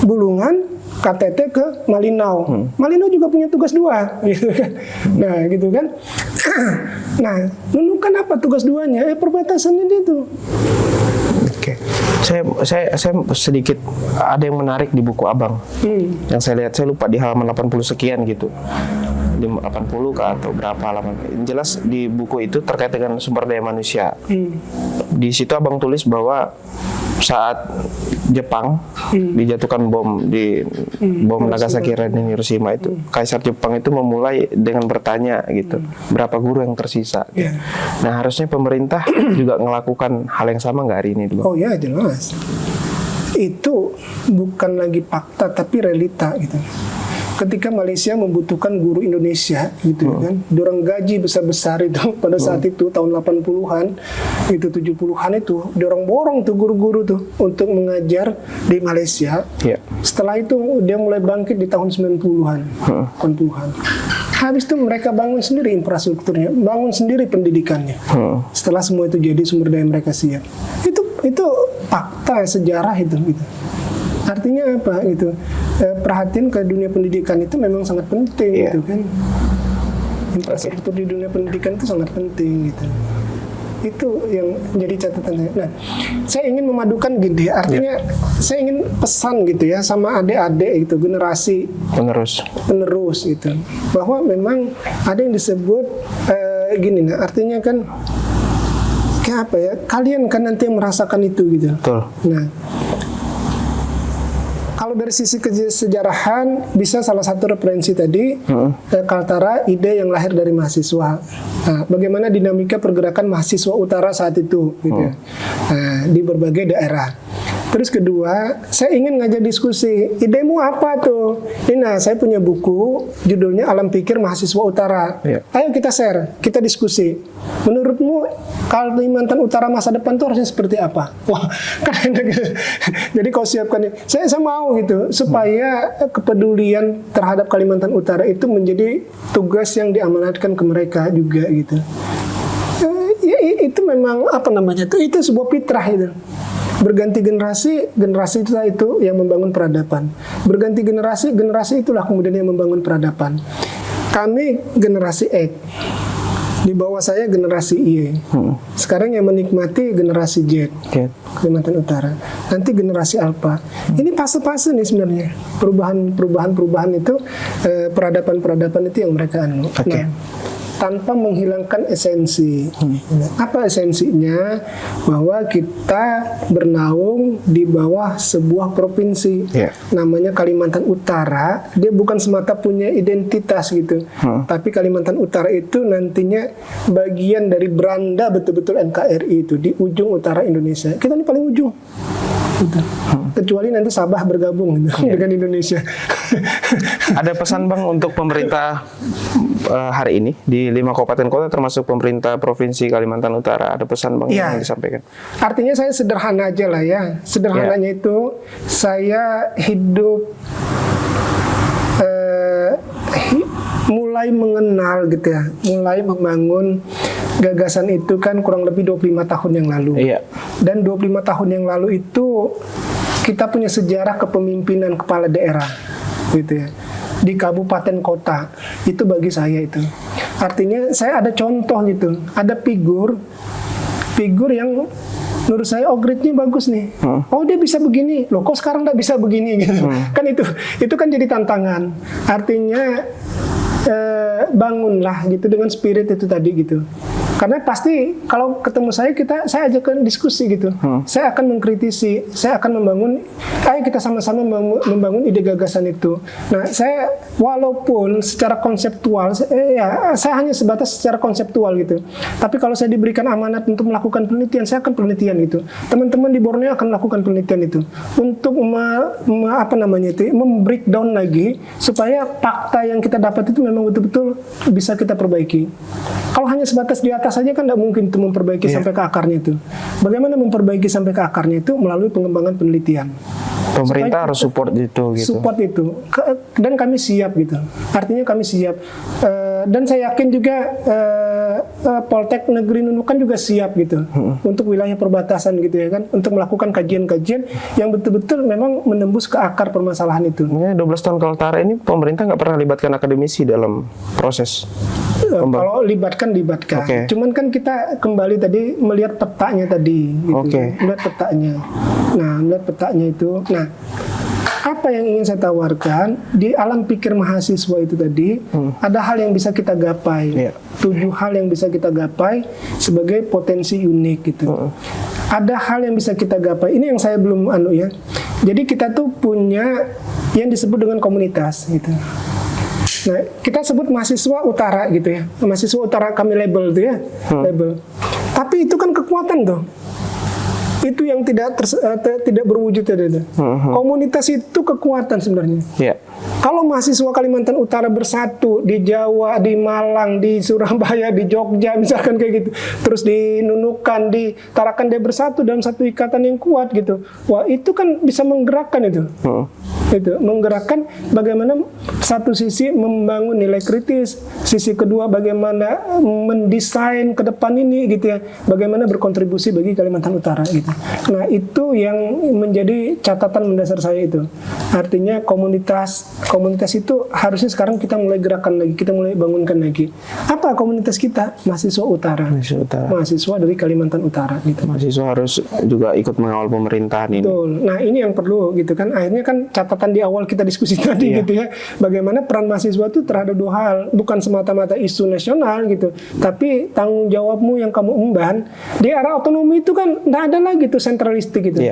Bulungan, KTT ke Malinau. Malinau juga punya tugas 2, gitu kan. Nah, gitu kan. Nah, Nunukan apa tugas 2-nya? Perbatasannya dia tuh. Oke. Saya sedikit ada yang menarik di buku Abang. Yang saya lihat, saya lupa di halaman 80 sekian gitu. Di 80 ke atau berapa halaman. Yang jelas di buku itu terkait dengan sumber daya manusia. Di situ Abang tulis bahwa saat Jepang dijatuhkan bom Nagasaki dan Hiroshima itu, Kaisar Jepang itu memulai dengan bertanya gitu, berapa guru yang tersisa gitu. Nah, harusnya pemerintah juga melakukan hal yang sama nggak hari ini dulu? Oh ya, jelas. Itu bukan lagi fakta tapi realita gitu. Ketika Malaysia membutuhkan guru Indonesia gitu kan, dorong gaji besar-besar itu pada saat itu tahun 80-an itu 70-an itu dorong borong tuh guru-guru tuh untuk mengajar di Malaysia. Setelah itu dia mulai bangkit di tahun 90-an, 80-an. Habis itu mereka bangun sendiri infrastrukturnya, bangun sendiri pendidikannya. Setelah semua itu jadi, sumber daya mereka siap. Itu fakta sejarah itu gitu. Artinya apa gitu? Perhatian ke dunia pendidikan itu memang sangat penting gitu kan. Infrastruktur di dunia pendidikan itu sangat penting gitu. Itu yang jadi catatannya. Nah, saya ingin memadukan gini, artinya saya ingin pesan gitu ya sama adik-adik itu, generasi penerus gitu, bahwa memang ada yang disebut gini, nah artinya kan kayak apa ya? Kalian kan nanti yang merasakan itu gitu. Betul. Nah, kalau dari sisi kesejarahan bisa salah satu referensi tadi Kaltara, ide yang lahir dari mahasiswa. Nah, bagaimana dinamika pergerakan mahasiswa utara saat itu gitu ya. Di berbagai daerah. Terus kedua, saya ingin ngajak diskusi. Idemu apa tuh? Nah, saya punya buku judulnya Alam Pikir Mahasiswa Utara. Ayo kita share, kita diskusi. Menurutmu Kalimantan Utara masa depan tuh harusnya seperti apa? Wah, kan enak gitu. Jadi kau siapkan. Saya mau gitu supaya kepedulian terhadap Kalimantan Utara itu menjadi tugas yang diamanatkan ke mereka juga gitu. Itu memang apa namanya? Itu sebuah fitrah itu. Berganti generasi itu yang membangun peradaban. Berganti generasi itulah kemudian yang membangun peradaban. Kami generasi X, di bawah saya generasi Y. Sekarang yang menikmati generasi Z, Kalimantan Utara. Nanti generasi Alpha. Ini fase-fase nih sebenarnya. Perubahan itu, peradaban itu yang mereka anu. Nah, tanpa menghilangkan esensi. Apa esensinya? Bahwa kita bernaung di bawah sebuah provinsi, namanya Kalimantan Utara. Dia bukan semata punya identitas gitu, tapi Kalimantan Utara itu nantinya bagian dari beranda betul-betul NKRI itu di ujung utara Indonesia. Kita ini paling ujung. Kecuali nanti Sabah bergabung gitu, dengan Indonesia. Ada pesan Bang untuk pemerintah hari ini di 5 kabupaten kota termasuk pemerintah provinsi Kalimantan Utara, ada pesan Bang yang disampaikan? Artinya saya sederhana aja lah ya. Sederhananya itu saya hidup mulai mengenal gitu ya, mulai membangun gagasan itu kan kurang lebih 25 tahun yang lalu. Dan 25 tahun yang lalu itu kita punya sejarah kepemimpinan kepala daerah gitu ya, di kabupaten kota. Itu bagi saya itu. Artinya saya ada contoh gitu, ada figur yang menurut saya grade-nya bagus nih. Oh, dia bisa begini. Loh, kok sekarang nggak bisa begini gitu. Kan itu kan jadi tantangan. Artinya bangunlah gitu dengan spirit itu tadi gitu. Karena pasti kalau ketemu saya ajakkan diskusi gitu. Saya akan mengkritisi, saya akan membangun, ayo kita sama-sama membangun ide gagasan itu. Nah, saya walaupun secara konseptual, saya hanya sebatas secara konseptual gitu. Tapi kalau saya diberikan amanat untuk melakukan penelitian, saya akan penelitian itu. Teman-teman di Borneo akan melakukan penelitian itu untuk membreakdown lagi supaya fakta yang kita dapat itu memang betul-betul bisa kita perbaiki. Kalau hanya sebatas di atas pemerintah saja kan tidak mungkin itu memperbaiki sampai ke akarnya itu. Bagaimana memperbaiki sampai ke akarnya itu melalui pengembangan penelitian. Pemerintah harus support itu gitu. Support itu. Dan kami siap gitu. Artinya kami siap. Dan saya yakin juga Poltek Negeri Nunukan juga siap gitu. Untuk wilayah perbatasan gitu ya kan. Untuk melakukan kajian-kajian yang betul-betul memang menembus ke akar permasalahan itu. 12 tahun Kaltara ini pemerintah nggak pernah libatkan akademisi dalam proses. Kalau libatkan. Okay. Cuman kan kita kembali tadi melihat petanya tadi gitu. Melihat petanya. Nah, melihat petanya itu. Nah, apa yang ingin saya tawarkan di alam pikir mahasiswa itu tadi, ada hal yang bisa kita gapai. 7 hal yang bisa kita gapai sebagai potensi unik gitu. Ada hal yang bisa kita gapai. Ini yang saya belum ya. Jadi kita tuh punya yang disebut dengan komunitas gitu. Nah, kita sebut mahasiswa utara gitu ya. Mahasiswa utara kami label itu ya, label. Tapi itu kan kekuatan tuh. Itu yang tidak berwujud tadi. Komunitas itu kekuatan sebenarnya. Kalau mahasiswa Kalimantan Utara bersatu di Jawa, di Malang, di Surabaya, di Jogja misalkan kayak gitu, terus di Nunukan, di Tarakan, dia bersatu dalam satu ikatan yang kuat gitu. Wah, itu kan bisa menggerakkan itu. Itu menggerakkan bagaimana satu sisi membangun nilai kritis, sisi kedua bagaimana mendesain ke depan ini gitu ya, bagaimana berkontribusi bagi Kalimantan Utara gitu. Nah, itu yang menjadi catatan mendasar saya itu. Artinya komunitas itu harusnya sekarang kita mulai gerakan lagi, kita mulai bangunkan lagi. Apa komunitas kita? Mahasiswa Utara. Mahasiswa dari Kalimantan Utara gitu. Mahasiswa harus juga ikut mengawal pemerintahan ini. Betul. Nah, ini yang perlu gitu kan. Akhirnya kan catatan di awal kita diskusi tadi gitu ya. Bagaimana peran mahasiswa itu terhadap 2 hal, bukan semata-mata isu nasional gitu, tapi tanggung jawabmu yang kamu emban di era otonomi itu kan tidak ada lagi tuh sentralistik gitu.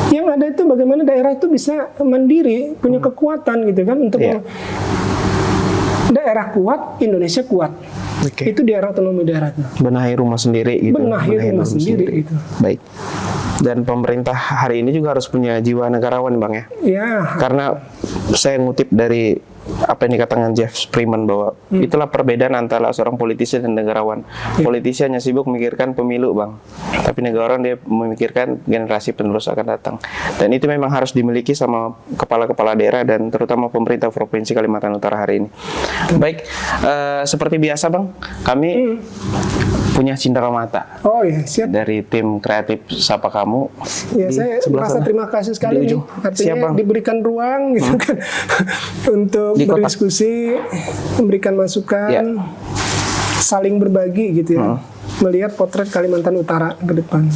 Yang ada itu bagaimana daerah itu bisa mandiri, punya kekuatan gitu kan untuk daerah kuat, Indonesia kuat. Itu di era otonomi daerah. Benahi rumah sendiri gitu. Benahi rumah sendiri gitu. Baik. Dan pemerintah hari ini juga harus punya jiwa negarawan, Bang ya. Karena saya ngutip dari apa yang dikatakan Jeff Freeman bahwa itulah perbedaan antara seorang politisi dan negarawan. Politisi hanya sibuk memikirkan pemilu, Bang. Tapi negarawan dia memikirkan generasi penerus akan datang. Dan itu memang harus dimiliki sama kepala-kepala daerah dan terutama pemerintah Provinsi Kalimantan Utara hari ini. Baik, seperti biasa, Bang, kami punya cindera mata. Siap. Dari tim kreatif Sapa Kamu. Saya merasa terima kasih sekali nih. Artinya diberikan ruang gitu kan untuk berdiskusi, memberikan masukan, saling berbagi gitu ya. Melihat potret Kalimantan Utara ke depan.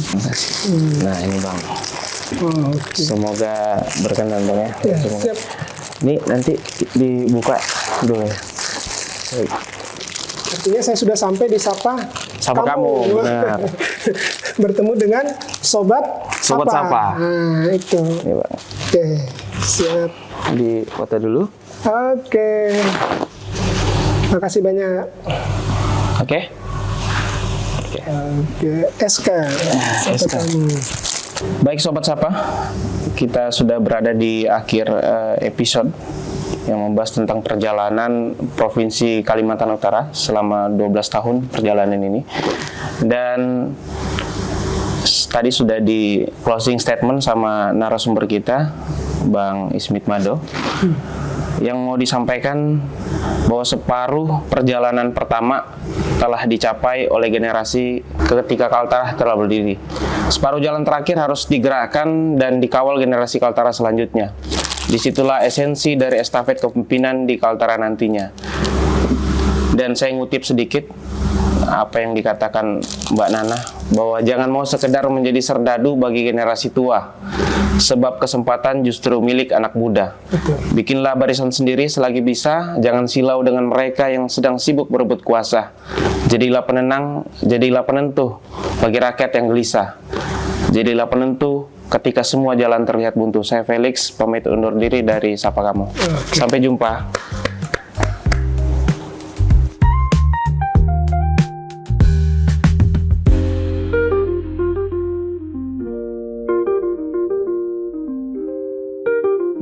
Nah, ini Bang. Semoga berkenan, Bang ya. Siap. Ini nanti dibuka dulu ya. Artinya saya sudah sampai di Sapa Kamu. Benar. Bertemu dengan Sobat Sapa. Nah, itu. Ini, Bang. Oke, siap. Di foto dulu. Oke. Makasih banyak. Oke. SK. Kamu. Baik Sobat Sapa, kita sudah berada di akhir episode yang membahas tentang perjalanan Provinsi Kalimantan Utara selama 12 tahun perjalanan ini. Dan tadi sudah di closing statement sama narasumber kita, Bang Ismit Mado, yang mau disampaikan bahwa separuh perjalanan pertama telah dicapai oleh generasi ketika Kaltara telah berdiri. Separuh jalan terakhir harus digerakkan dan dikawal generasi Kaltara selanjutnya. Disitulah esensi dari estafet kepemimpinan di Kaltara nantinya. Dan saya ngutip sedikit apa yang dikatakan Mbak Nana, bahwa jangan mau sekedar menjadi serdadu bagi generasi tua, sebab kesempatan justru milik anak muda. Bikinlah barisan sendiri selagi bisa, jangan silau dengan mereka yang sedang sibuk berebut kuasa. Jadilah penenang, jadilah penentu bagi rakyat yang gelisah. Jadilah penentu ketika semua jalan terlihat buntu. Saya Felix, pamit undur diri dari Sapa Kamu. Sampai jumpa.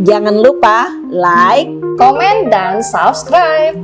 Jangan lupa like, komen, dan subscribe.